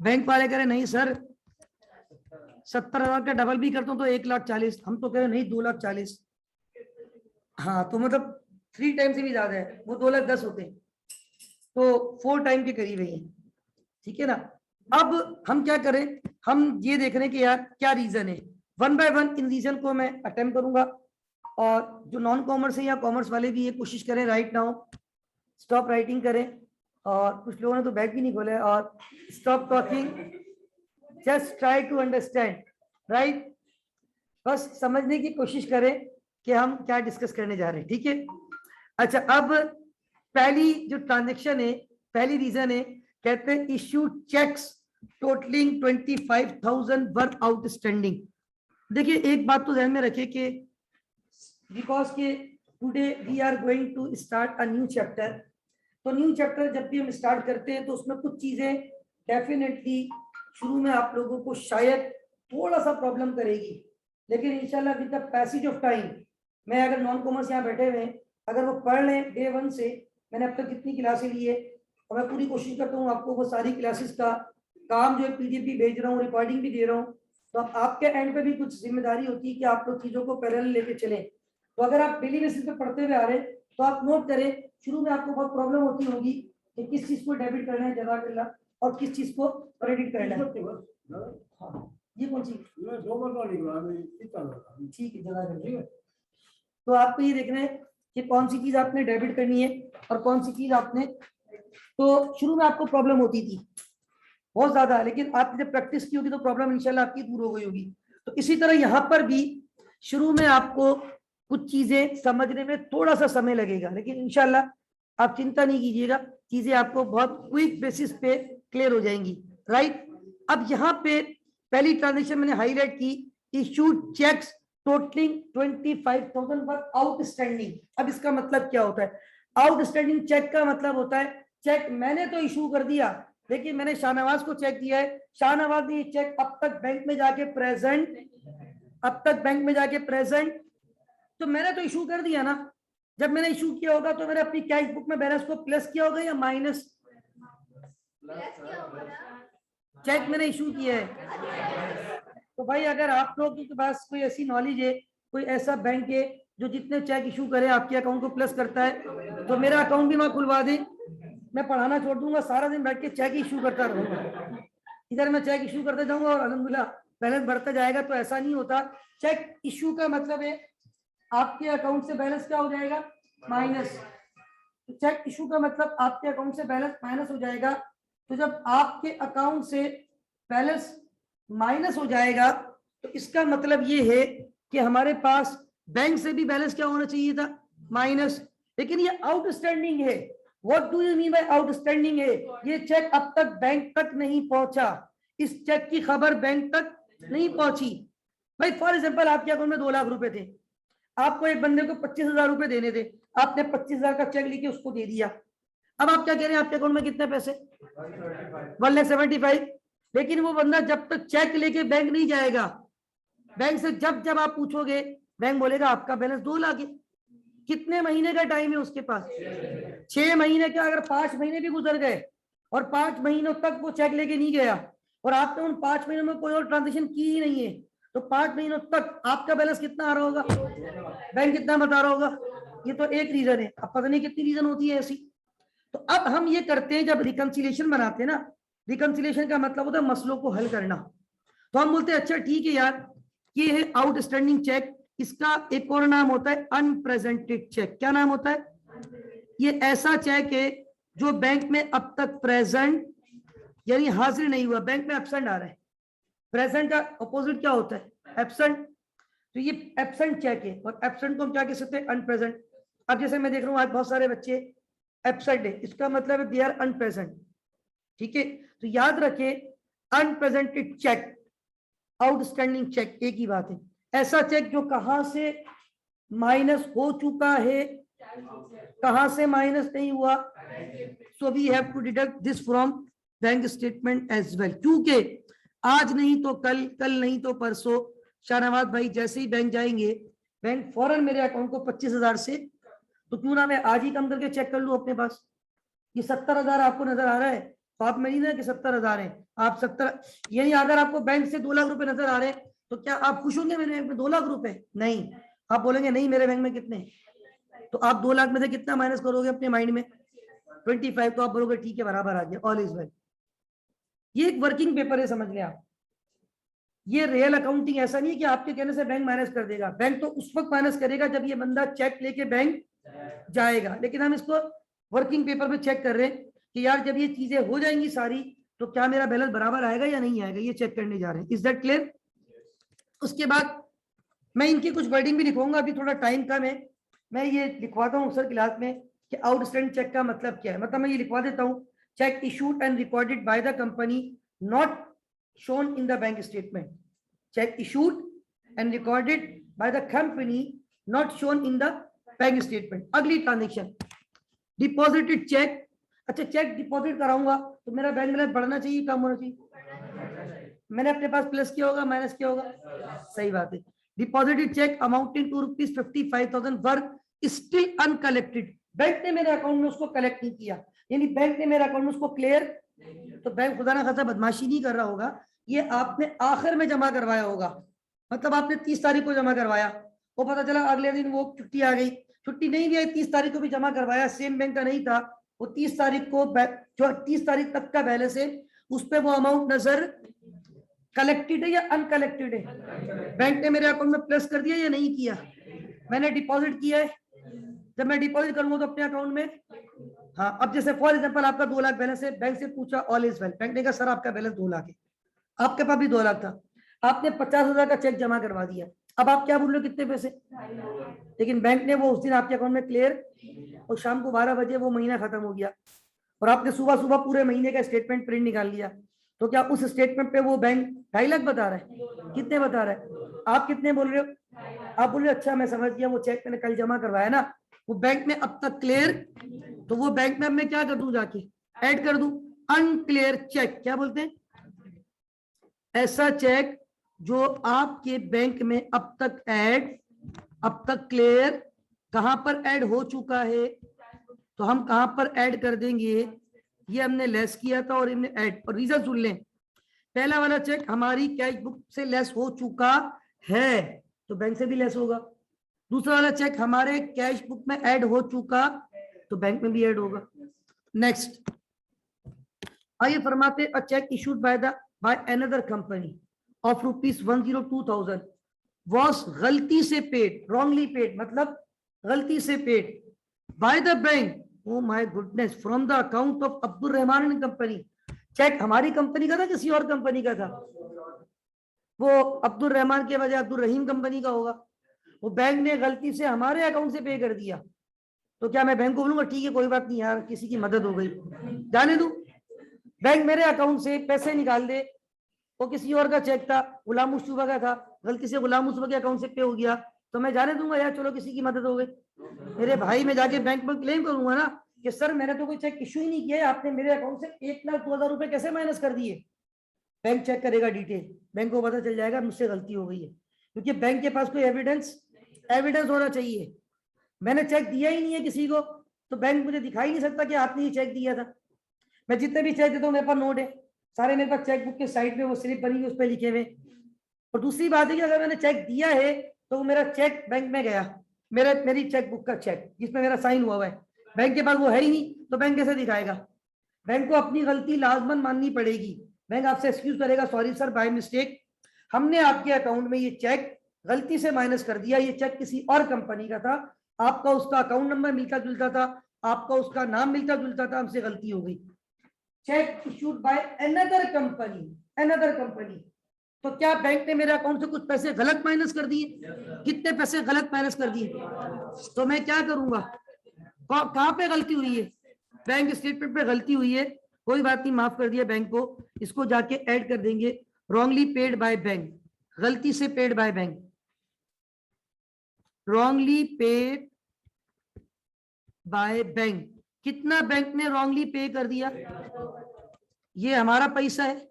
बैंक वाले कह रहे नहीं सर 70,000 का डबल भी करता हूँ तो 1,40,000। हम तो कह रहे नहीं 2,40,000। हाँ तो मतलब 3 टाइम से भी ज्यादा है, वो 2,10,000 होते हैं, तो 4 टाइम के करीब है, ठीक है ना। अब हम क्या करें, हम ये देख रहे हैं कि यार क्या रीजन है। 1 बाय 1 इन रीजन को मैं अटेम्प्ट करूंगा, और जो नॉन कॉमर्स है या कॉमर्स वाले भी ये कोशिश करें राइट नाउ स्टॉप राइटिंग करें, और कुछ लोगों ने तो बैग भी नहीं खोला है, और stop talking, just try to understand right. बस समझने की कोशिश करें कि हम क्या डिस्कस करने जा रहे हैं, ठीक है। अच्छा, अब पहली जो ट्रांजेक्शन है, पहली रीजन है, कहते हैं इश्यू चेक्स टोटलिंग 25,000 वर आउटस्टैंडिंग। देखिए एक बात तो ध्यान में रखिए कि बिकॉज के today we are going to start a new chapter, तो न्यू चैप्टर जब भी हम स्टार्ट करते हैं तो उसमें कुछ चीजें डेफिनेटली शुरू में आप लोगों को शायद थोड़ा सा प्रॉब्लम करेगी, लेकिन इंशाल्लाह with the passage of time, मैं अगर नॉन कॉमर्स यहाँ बैठे हुए अगर वो पढ़ लें डे 1 से, मैंने अब तक कितनी क्लासें ली है, और मैं पूरी कोशिश करता हूँ आपको वो सारी क्लासेस का काम जो है पीडीएफ भी भेज रहा हूँ, रिकॉर्डिंग भी दे रहा हूँ, तो अब आपके एंड पे भी कुछ जिम्मेदारी होती है कि आप लोग चीजों को पैरेलल लेके चले। तो अगर आप डेली बेसिस पे पढ़ते हुए आ रहे हैं तो आप नोट करें, शुरू में आपको बहुत प्रॉब्लम होती होगी कि किस चीज को डेबिट करना है जज़ाकल्लाह और किस चीज को क्रेडिट करना है। हाँ, ये कौन सी ठीक है जज़ाकल्लाह। तो आपको ये देखना है कि कौन सी चीज आपने डेबिट करनी है और कौन सी चीज आपने, तो शुरू में आपको प्रॉब्लम होती थी बहुत ज्यादा, लेकिन आपने जब प्रैक्टिस की होगी तो प्रॉब्लम इंशाल्लाह आपकी दूर हो गई होगी। तो इसी तरह यहाँ पर भी शुरू में आपको कुछ चीजें समझने में थोड़ा सा समय लगेगा, लेकिन इंशाल्लाह आप चिंता नहीं कीजिएगा, चीजें आपको बहुत क्विक बेसिस पे क्लियर हो जाएंगी राइट। अब यहाँ पे पहली ट्रांजेक्शन मैंने हाईलाइट की, इश्यूड चेक्स टोटलिंग 25,000 पर आउटस्टैंडिंग। अब इसका मतलब क्या होता है, आउटस्टैंडिंग चेक का मतलब होता है चेक मैंने तो इशू कर दिया, लेकिन मैंने शाहनवाज को चेक दिया है, शाहनवाज ने ये चेक अब तक बैंक में जाके प्रेजेंट, तो मैंने तो इशू कर दिया ना। जब मैंने इशू किया होगा तो मैंने अपनी कैश बुक में बैलेंस को प्लस किया होगा या माइनस, चेक मैंने इशू किया है। तो भाई अगर आप लोग के पास कोई ऐसी नॉलेज है, कोई ऐसा बैंक है जो जितने चेक इशू करे आपके अकाउंट को प्लस करता है, तो मेरा अकाउंट भी वहां खुलवा दे, मैं पढ़ाना छोड़ दूंगा, सारा दिन बैठ के चेक इशू करता रहूंगा। इधर मैं चेक इशू करते जाऊंगा और अल्हम्दुलिल्लाह बैलेंस बढ़ता जाएगा। तो ऐसा नहीं होता, चेक इशू का मतलब है आपके अकाउंट से बैलेंस क्या हो जाएगा, माइनस। तो चेक इशू का मतलब आपके अकाउंट से बैलेंस माइनस हो जाएगा। तो जब आपके अकाउंट से बैलेंस माइनस हो जाएगा तो इसका मतलब ये है कि हमारे पास बैंक से भी बैलेंस क्या होना चाहिए था, माइनस, लेकिन ये आउटस्टैंडिंग है। What do you mean by outstanding है, ये चेक अब तक बैंक तक नहीं पहुंचा, इस चेक की खबर बैंक तक नहीं पहुंची। भाई फॉर एग्जांपल आपके अकाउंट में 2 लाख रुपए थे, आपको एक बंदे को 25,000 रुपए देने थे, आपने 25,000 का चेक लेके उसको दे दिया। अब आप क्या कह रहे हैं आपके अकाउंट में कितने पैसे, 1,75,000, लेकिन वो बंदा जब तक चेक लेके बैंक नहीं जाएगा, बैंक से जब जब आप पूछोगे बैंक बोलेगा आपका बैलेंस 2 लाख है। कितने महीने का टाइम है उसके पास, 6 महीने का। अगर 5 महीने भी गुजर गए और 5 महीनों तक वो चेक लेके नहीं गया और आपने उन 5 महीनों में कोई और ट्रांजेक्शन की ही नहीं है, तो 5 महीनों तक आपका बैलेंस कितना आ रहा होगा, बैंक कितना बता रहा होगा। ये तो एक रीजन है, अब पता नहीं कितनी रीजन होती है ऐसी। तो अब हम ये करते हैं, जब रिकंसिलिएशन बनाते हैं ना, रिकंसिलिएशन का मतलब होता है मसलों को हल करना। तो हम बोलते हैं अच्छा ठीक है यार, ये है आउटस्टैंडिंग चेक, इसका एक और नाम होता है अनप्रेजेंटेड चेक। क्या नाम होता है? ये ऐसा चेक है जो बैंक में अब तक प्रेजेंट यानी हाजिर नहीं हुआ, बैंक में एब्सेंट आ रहा है। प्रेजेंट का अपोजिट क्या होता है? एब्सेंट। तो ये एब्सेंट चेक है, और एब्सेंट को हम क्या कह सकते हैं? अनप्रेजेंट। अब जैसे मैं देख रहा हूँ आज बहुत सारे बच्चे एब्सेंट है, इसका मतलब है दे आर अनप्रेजेंट। ठीक है, तो याद रखें अनप्रेजेंटेड चेक, आउटस्टैंडिंग चेक एक ही बात है। ऐसा चेक जो कहां से माइनस हो चुका है, कहां से माइनस नहीं हुआ। So we have to deduct this from bank statement as well, क्योंकि आज नहीं तो कल, कल नहीं तो परसों शाहनवाज भाई जैसे ही बैंक जाएंगे, बैंक फौरन मेरे अकाउंट को 25,000 से, तो क्यों ना मैं आज ही कम करके चेक कर लूं अपने पास। ये 70,000 आपको नजर आ रहा है, तो आप में नहीं ना कि 70,000 है, आप 70, यानी अगर आपको बैंक से 2 लाख रुपए नजर आ रहे हैं, तो क्या आप खुश होंगे मेरे बैंक में 2 लाख रुपए? नहीं, आप बोलेंगे नहीं मेरे बैंक में कितने। तो आप 2 लाख में से कितना माइनस करोगे अपने माइंड में? 25। तो आप बोलोगे ठीक है बराबर आ गया, ऑल इज वेल। ये एक वर्किंग पेपर है, समझ लें आप। ये रियल अकाउंटिंग ऐसा नहीं है कि आपके कहने से बैंक माइनस कर देगा। बैंक तो उस वक्त माइनस करेगा जब ये बंदा चेक लेके बैंक जाएगा, लेकिन हम इसको वर्किंग पेपर में चेक कर रहे हैं कि यार जब ये चीजें हो जाएंगी सारी, तो क्या मेरा बैलेंस बराबर आएगा या नहीं आएगा, ये चेक करने जा रहे हैं। Is that clear? उसके बाद मैं इनकी कुछ वर्डिंग भी लिखूंगा, अभी थोड़ा टाइम कम है। मैं ये लिखवाता हूँ सर क्लास में कि आउटस्टैंडिंग चेक का मतलब क्या है। मतलब मैं ये लिखवा देता हूँ, check issued and recorded by the company not shown in the bank statement. Check issued and recorded by the company not shown in the bank statement. अगली ट्रांजेक्शन डिपॉजिटेड चेक। अच्छा चेक डिपॉजिट कराऊंगा तो मेरा bank balance बढ़ना चाहिए, कम होना चाहिए? मैंने अपने पास प्लस किया होगा, माइनस किया होगा? सही बात है। Deposited cheque amounting to ₹55,000 work still uncollected. Bank ने मेरे अकाउंट में उसको कलेक्ट नहीं किया, यानी बैंक ने मेरे अकाउंट में उसको क्लियर, तो बैंक खुदा ना खासा बदमाशी नहीं कर रहा होगा, ये आपने आखिर में जमा करवाया होगा। मतलब आपने 30 तारीख को जमा करवाया, वो पता चला अगले दिन वो छुट्टी आ गई, छुट्टी नहीं भी आई, 30 तारीख को भी जमा करवाया, सेम बैंक का नहीं था वो, 30 तारीख को जो 30 तारीख तक का बैलेंस है उस पर वो अमाउंट नजर कलेक्टेड है या अनकलेक्टेड है? बैंक ने मेरे अकाउंट में प्लस कर दिया या नहीं किया? मैंने डिपॉजिट किया है, जब मैं डिपॉजिट करूंगा तो अपने अकाउंट में, हाँ। अब जैसे फॉर एग्जांपल आपका 2 लाख बैलेंस है, बैंक से पूछा ऑल इज वेल, बैंक ने कहा सर आपका बैलेंस 2 लाख है, आपके पास भी 2 लाख था, आपने 50,000 का चेक जमा करवा दिया। अब आप क्या बोल रहे हो कितने पैसे? लेकिन बैंक ने वो उस दिन आपके अकाउंट में क्लियर, और शाम को 12 बजे वो महीना खत्म हो गया, और आपने सुबह सुबह पूरे महीने का स्टेटमेंट प्रिंट निकाल लिया, तो क्या उस स्टेटमेंट पे वो बैंक 2.5 लाख बता रहा है? कितने बता रहा है? आप कितने बोल रहे हो? आप बोल रहे हो अच्छा मैं समझ गया, वो चेक मैंने कल जमा करवाया ना, वो बैंक में अब तक क्लियर, तो वो बैंक में अब मैं क्या कर दूं, जाके ऐड कर दूं अनक्लियर चेक। क्या बोलते हैं? ऐसा चेक जो आपके बैंक में अब तक ऐड, अब तक क्लियर, कहां पर ऐड हो चुका है, तो हम कहां पर ऐड कर देंगे, ये हमने लेस किया था और हमने ऐड, और रीजन सुन लें। पहला वाला चेक हमारी कैश बुक से लेस हो चुका है, तो बैंक से भी लेस होगा। दूसरा वाला चेक हमारे कैश बुक में ऐड हो चुका, तो बैंक में भी ऐड होगा। नेक्स्ट आइए फरमाते, a cheque issued by another company of ₹102,000 was गलती से पेड, रॉन्गली पेड मतलब गलती से paid, by the bank, oh my goodness, from the account of Abdul Rahman and company. Cheque हमारी कंपनी का था, किसी और कंपनी का था? वो अब्दुल रहमान के बजाय अब्दुल रहीम कंपनी का होगा। वो बैंक ने गलती से हमारे अकाउंट से पे कर दिया, तो क्या मैं बैंक को बोलूंगा ठीक है कोई बात नहीं यार, किसी की मदद हो गई, जाने दूं? बैंक मेरे अकाउंट से पैसे निकाल दे, वो किसी और का चेक था, गुलाम मुस्तफा का था, गलती से गुलाम मुस्तफा के अकाउंट से पे हो गया, तो मैं जाने दूंगा यार चलो किसी की मदद हो गई? मेरे भाई मैं जाके बैंक में क्लेम करूंगा ना कि सर मैंने तो कोई चेक इशू ही नहीं किया, आपने मेरे अकाउंट से 1,02,000 रुपए कैसे माइनस कर दिए? बैंक चेक करेगा डिटेल, बैंक को पता चल जाएगा मुझसे गलती हो गई है, क्योंकि बैंक के पास कोई एविडेंस होना चाहिए। मैंने चेक दिया ही नहीं है किसी को, तो बैंक मुझे दिखाई नहीं सकता कि आपने ये चेक दिया था। मैं जितने भी चेक देता हूँ मेरे पास नोट है सारे, मेरे पास चेक बुक के साइड पे वो स्लिप बनी हुई उस पर लिखे हुए। और दूसरी बात है कि अगर मैंने चेक दिया है तो वो मेरा चेक बैंक में गया, मेरी चेक बुक का चेक जिसमें मेरा साइन हुआ है, बैंक के पास वो है ही नहीं, तो बैंक कैसे दिखाएगा? बैंक को अपनी गलती लाजमन माननी पड़ेगी। बैंक आपसे एक्सक्यूज करेगा, सॉरी सर बाय मिस्टेक हमने आपके अकाउंट में ये चेक गलती से माइनस कर दिया, ये चेक किसी और कंपनी का था, आपका उसका अकाउंट नंबर मिलता जुलता था, आपका उसका नाम मिलता जुलता था, हमसे गलती हो गई। Check issued by another company, तो क्या बैंक ने मेरे अकाउंट से कुछ पैसे गलत माइनस कर दिए? कितने पैसे गलत माइनस कर दिए? तो मैं क्या करूंगा? कहां पे गलती हुई है? बैंक स्टेटमेंट पे गलती हुई है, कोई बात नहीं, माफ कर दिया बैंक को, इसको जाके ऐड कर देंगे, रॉन्गली पेड बाय बैंक, गलती से paid by bank, wrongly paid by bank. कितना बैंक ने रॉन्गली पे कर दिया? ये हमारा पैसा है,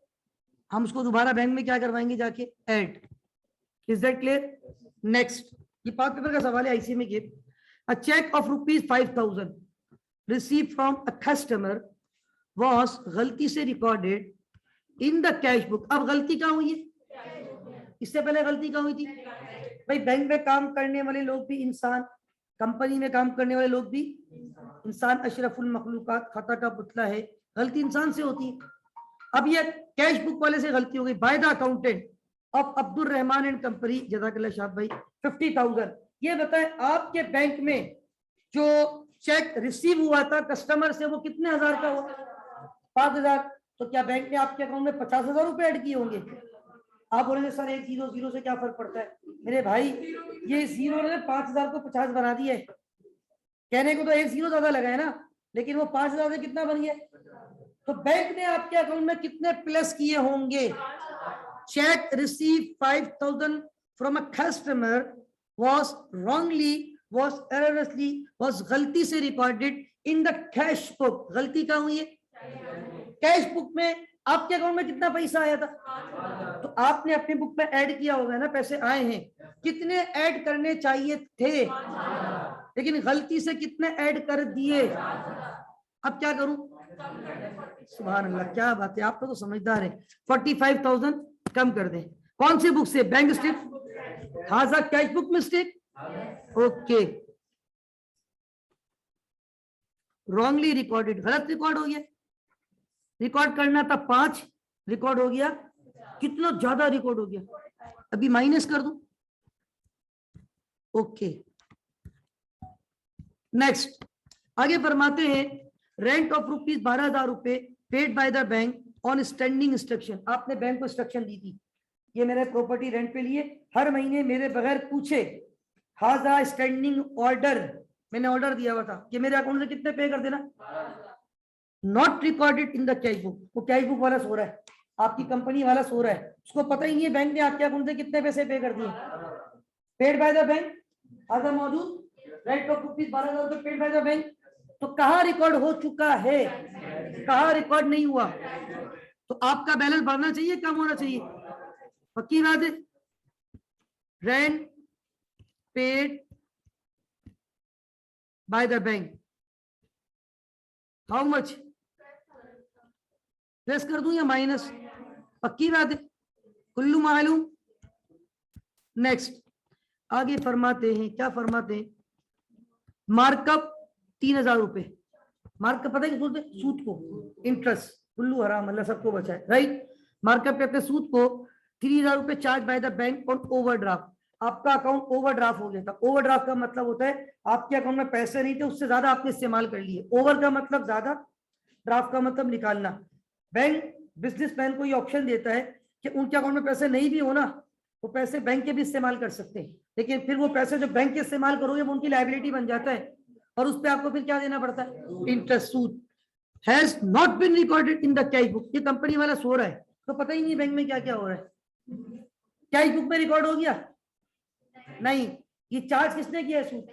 हम उसको दोबारा बैंक में क्या करवाएंगे? जाके add. Is that clear? Next, ये 5 पेपर का सवाल है आईसी में। A cheque of ₹5,000 receive from a customer was गलती से recorded in the cash book. अब गलती कहां हुई है? इससे पहले गलती कहां हुई थी? भाई बैंक में काम करने वाले लोग भी इंसान, कंपनी में काम करने वाले लोग भी इंसान, अशरफुल मखलूकात, खता का पुतला है, गलती इंसान से होती है। अब ये कैश बुक वाले से गलती हो गई, by the accountant of Abdul Rahman and company, जज़ाकल्लाह शाद भाई, 50,000। ये बताएं आपके बैंक में जो चेक रिसीव हुआ था कस्टमर से वो कितने हजार का हुआ? 5,000। तो क्या बैंक ने आपके अकाउंट में 50,000 रुपए ऐड किए होंगे? आप बोलेंगे सर 1 जीरो जीरो से क्या फर्क पड़ता है? मेरे भाई ये जीरो ने 5,000 को 50 बना दिया है। कहने को तो 1 जीरो ज्यादा लगा है ना, लेकिन वो 5,000 से कितना बन गया? तो बैंक ने आपके अकाउंट में कितने प्लस किए होंगे? Check receive 5,000 from a customer was wrongly, was erroneously, was गलती से recorded in the cash book. गलती कहां हुई है? कैश बुक में आपके अकाउंट में कितना पैसा आया था? तो आपने अपनी बुक में ऐड किया होगा ना, पैसे आए हैं, कितने ऐड करने चाहिए थे, लेकिन गलती से कितने ऐड कर दिए। अब क्या करूं? सुभान अल्लाह, क्या बात है, आप तो समझदार है। 45,000 कम कर दें। कौन सी बुक से? बैंक स्टेट, हाजा cash book mistake, okay, wrongly recorded, गलत रिकॉर्ड हो गया। रिकॉर्ड करना था 5, रिकॉर्ड हो गया कितना ज्यादा रिकॉर्ड हो गया, अभी माइनस कर दूं, ओके। नेक्स्ट आगे फरमाते हैं, rent of ₹12,000 paid by the bank on standing instruction. आपने बैंक को इंस्ट्रक्शन दी थी, ये मैंने प्रॉपर्टी रेंट पे लिए, हर महीने मेरे बगैर पूछे, हाजा स्टैंडिंग ऑर्डर, मैंने ऑर्डर दिया हुआ था कि मेरे अकाउंट से कितने पे कर देना। Not recorded in the cash book, वो कैश बुक वाला सो रहा है, आपकी कंपनी वाला सो रहा है, उसको पता ही नहीं है बैंक ने आपके अकाउंट से कितने पैसे पे कर दिए। पेड बाय द बैंक, हाजा मौजूद, rent of ₹12,000 paid by the bank. तो कहाँ रिकॉर्ड हो चुका है, कहाँ रिकॉर्ड नहीं हुआ? तो आपका बैलेंस बढ़ना चाहिए, कम होना चाहिए? पक्की बात है। Rent paid by the bank, how much? Plus कर दूं या माइनस? पक्की बात है, कुल्लू मालूम। नेक्स्ट आगे फरमाते हैं, क्या फरमाते हैं, मार्कअप ₹3,000। मार्कअप पता है किसको बोलते हैं? सूद को, इंटरेस्ट, कुल्लू हराम, अल्लाह सबको बचाए, राइट। मार्कअप कहते हैं सूद को। ₹3,000 charge by the bank on overdraft. आपका अकाउंट ओवरड्राफ्ट हो गया था। ओवरड्राफ्ट का मतलब होता है आपके अकाउंट में पैसे नहीं थे, उससे ज्यादा आपने इस्तेमाल कर लिए। ओवर का मतलब ज्यादा, ड्राफ्ट का मतलब निकालना। बैंक बिजनेसमैन को ये ऑप्शन देता है कि उनके अकाउंट में पैसे नहीं भी हो ना, वो पैसे बैंक के भी इस्तेमाल कर सकते हैं, लेकिन फिर वो पैसे जो बैंक के इस्तेमाल करोगे वो उनकी लायबिलिटी बन जाता है, और उस पर आपको फिर क्या देना पड़ता है? इंटरेस्ट, सूद। Has not been recorded in the cash book, ये कंपनी वाला सो रहा है, तो पता ही नहीं बैंक में क्या क्या हो रहा है। कैश बुक में रिकॉर्ड हो गया नहीं, ये चार्ज किसने किया है? सूद।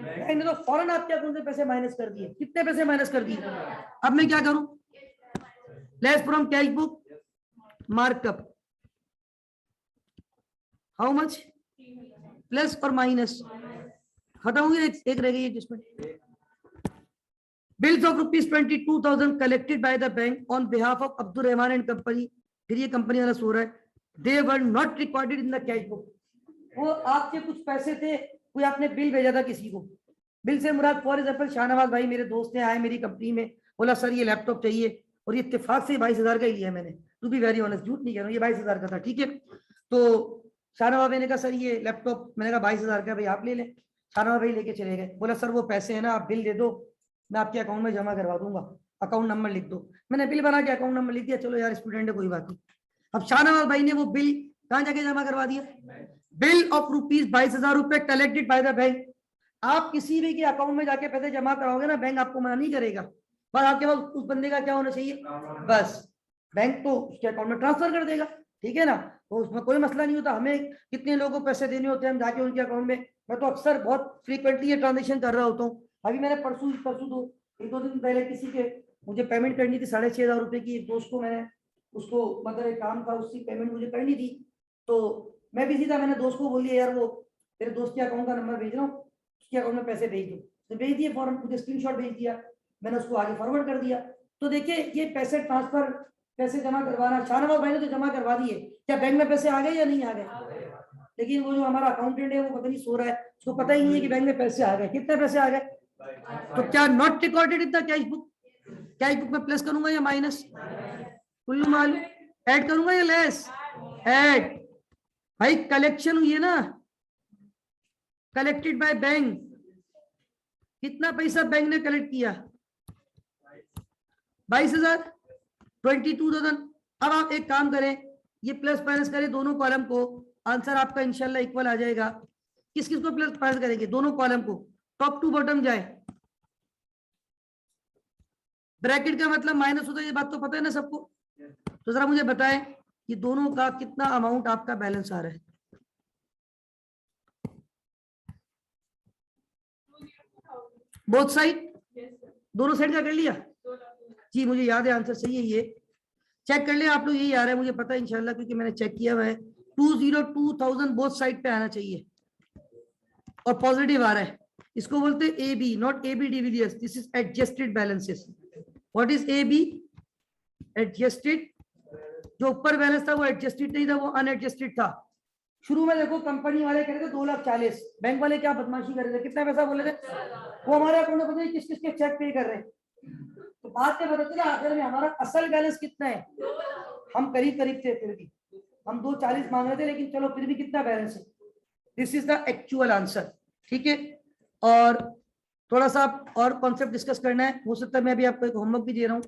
बैंक ने तो फौरन आपके अकाउंट से पैसे माइनस कर दिए। कितने पैसे माइनस कर दिए? अब मैं क्या करूं? Less from cash book, markup, how much? Plus और माइनस, खत्म हो गया, एक रह गई जिसमें bills of ₹22,000 collected by the bank on behalf of Abdul Rahman and company. फिर ये कंपनी वाला सो रहा है, they were not recorded in the cash book. वो आपके कुछ पैसे थे, कोई आपने बिल भेजा था किसी को, बिल से मुराद फॉर एग्जाम्पल शाहनवाज भाई मेरे दोस्त ने आए मेरी कंपनी में, बोला सर ये लैपटॉप चाहिए, और ये इत्तेफाक से 22,000 का ही लिया मैंने, टू बी वेरी ऑनेस्ट, झूठ नहीं कह रहा हूँ, ये 22,000 का था। ठीक है, तो शाहनवाज भाई ने कहा सर ये लैपटॉप, मैंने कहा 22,000 का भाई आप ले लें। शाहनवाज भाई लेके चले गए, बोला सर वो पैसे है ना आप बिल दे दो, मैं आपके अकाउंट में जमा करवा दूंगा, अकाउंट नंबर लिख दो। मैंने बिल बना के अकाउंट नंबर लिख दिया, चलो यार स्टूडेंट है कोई बात नहीं। अब शाहनवाज भाई ने वो बिल कहाँ जाके जमा करवा दिया, बिल ऑफ रुपीज 22,000 रुपए कलेक्टेड बाय द बैंक। आप किसी भी के अकाउंट में जाके पैसे जमा कराओगे ना, बैंक आपको मना नहीं करेगा, बस आपके पास उस बंदे का क्या होना चाहिए, बस बैंक तो उसके अकाउंट में ट्रांसफर कर देगा। ठीक है ना, तो उसमें कोई मसला नहीं होता। हमें कितने लोगों को पैसे देने होते हैं, हम जाके उनके अकाउंट में, मैं तो अक्सर बहुत फ्रीक्वेंटली ये ट्रांजेक्शन कर रहा होता हूँ। अभी मैंने परसों तो 1-2 दिन पहले किसी के मुझे पेमेंट करनी थी 6,500 रुपए की, एक दोस्त को मैंने, उसको मतलब एक काम था, उसकी पेमेंट मुझे करनी थी, तो मैं बिजी था, मैंने दोस्त को बोल दिया यार वो तेरे दोस्त के अकाउंट का नंबर भेज रहा हूँ, उसके अकाउंट में पैसे भेज दो, तो भेज दिए फौरन, मुझे स्क्रीनशॉट भेज दिया, मैंने उसको आगे फॉरवर्ड कर दिया। तो देखिए ये पैसे ट्रांसफर, पैसे जमा करवाना, शाहनवाज भाई ने तो जमा करवा दिए, क्या बैंक में पैसे आ गए या नहीं आ गए, लेकिन वो जो हमारा अकाउंटेंट है वो पता नहीं सो रहा है, उसको पता ही नहीं है कि बैंक में पैसे आ गए, कितने पैसे आ गए। तो क्या not recorded in the cash book, cash book में प्लस करूंगा या माइनस, कुल्लू माल ऐड करूंगा या लेस, ऐड। भाई कलेक्शन हुई है ना, कलेक्टेड बाय बैंक, कितना पैसा बैंक ने कलेक्ट किया, 22,000, 22,000। अब आप एक काम करें, ये प्लस माइनस करें दोनों कॉलम को, आंसर आपका इंशाल्लाह इक्वल आ जाएगा। किस किस को प्लस माइनस करेंगे, दोनों कॉलम को, टॉप टू बॉटम जाए, ब्रैकेट का मतलब माइनस होता है, ये बात तो पता है ना सबको। तो जरा मुझे बताएं ये दोनों का कितना अमाउंट आपका बैलेंस आ रहा है, बोथ साइड, दोनों साइड का कर लिया जी, मुझे याद है आंसर सही है, ये चेक कर ले आप लोग, यही आ रहा है मुझे पता है इंशाल्लाह, क्योंकि मैंने चेक किया हुआ है। 202,000 बोथ साइड पे आना चाहिए और पॉजिटिव आ रहा है, इसको बोलते हैं A B, not A B de Villiers, this is adjusted balances. What is A B, adjusted, जो ऊपर बैलेंस था वो एडजस्टेड नहीं था, वो अनएडजस्टेड था। शुरू में देखो कंपनी वाले कह रहे थे 2,40,000, बैंक वाले क्या बदमाशी कर रहे थे, कितना पैसा बोले थे, वो हमारे अकाउंट में पता नहीं किस किस के चेक पे कर रहे हैं, तो बात क्या पता चला आखिर में हमारा असल बैलेंस कितना है, हम करीब करीब थे, फिर भी हम 2,40,000 मांग रहे थे, लेकिन चलो फिर भी कितना बैलेंस है, this is the actual answer. ठीक है, और थोड़ा सा और कॉन्सेप्ट डिस्कस करना है, हो सकता है मैं अभी आपको एक होमवर्क भी दे रहा हूँ।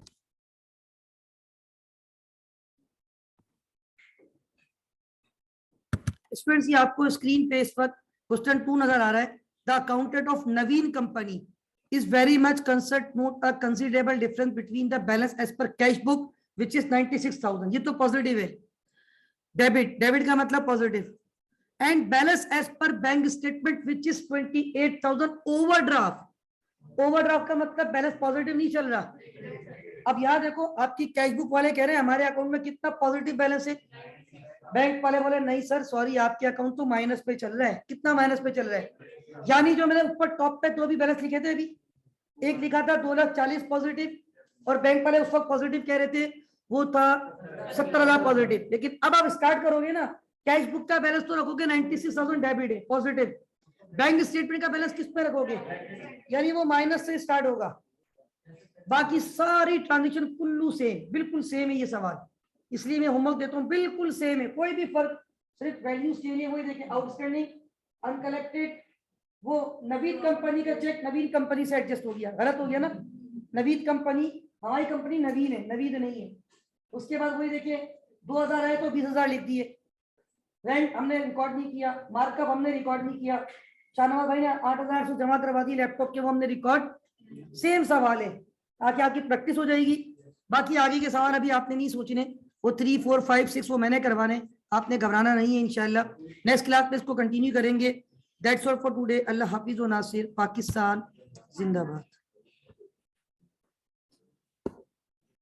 स्टूडेंट्स ये आपको स्क्रीन पे इस वक्त क्वेश्चन 2 नजर आ रहा है, the accountant of Naveen company is very much concerned note a considerable difference between the balance as per cash book which is 96,000, ये तो पॉजिटिव है, डेबिट, डेबिट का मतलब positive, and balance as per bank statement which is 28,000 overdraft, overdraft का मतलब balance positive नहीं चल रहा। अब यहाँ देखो आपकी कैश बुक वाले कह रहे हैं हमारे अकाउंट में कितना पॉजिटिव बैलेंस है, बैंक वाले बोले नहीं सर सॉरी आपके अकाउंट तो माइनस पे चल रहा है, कितना माइनस पे चल रहा है, यानी जो मैंने ऊपर टॉप पे दो भी बैलेंस लिखे थे, अभी एक लिखा था 2,40,000 पॉजिटिव और बैंक वाले उस वक्त पॉजिटिव कह रहे थे, वो था 17,000 पॉजिटिव, लेकिन अब आप स्टार्ट करोगे ना, कैश बुक का बैलेंस तो रखोगे 96,000 डेबिट है पॉजिटिव, बैंक स्टेटमेंट का बैलेंस किस पे रखोगे, यानी वो माइनस से स्टार्ट होगा, बाकी सारी ट्रांजेक्शन कुल्लू सेम, बिल्कुल सेम है ये सवाल, इसलिए मैं होमवर्क देता हूँ, बिल्कुल सेम है, कोई भी फर्क, सिर्फ वैल्यूज के लिए वही देखिए, आउटस्टैंडिंग, अनकलेक्टेड, वो नवीद कंपनी का चेक नवीन कंपनी से एडजस्ट हो गया, गलत हो गया ना, नवीद कंपनी, हमारी कंपनी नवीन है, नवीद नहीं है, उसके बाद वही देखिए 2,000 आए तो 20,000 लिख दिए, रेंट हमने रिकॉर्ड नहीं किया, मार्कअप हमने रिकॉर्ड नहीं किया, शाहनवाज भाई ने 8,000 से जमा करवा दी लैपटॉप के, वो हमने रिकॉर्ड, सेम सवाल है, ताकि आपकी प्रैक्टिस हो जाएगी। बाकी आगे के सवाल अभी आपने नहीं सोचने, वो 3, 4, 5, 6 वो मैंने करवाने, आपने घबराना नहीं है, इंशाल्लाह नेक्स्ट क्लास में इसको कंटिन्यू करेंगे। दैट्स ऑल फॉर टुडे, अल्लाह हाफिज व नासिर, पाकिस्तान जिंदाबाद।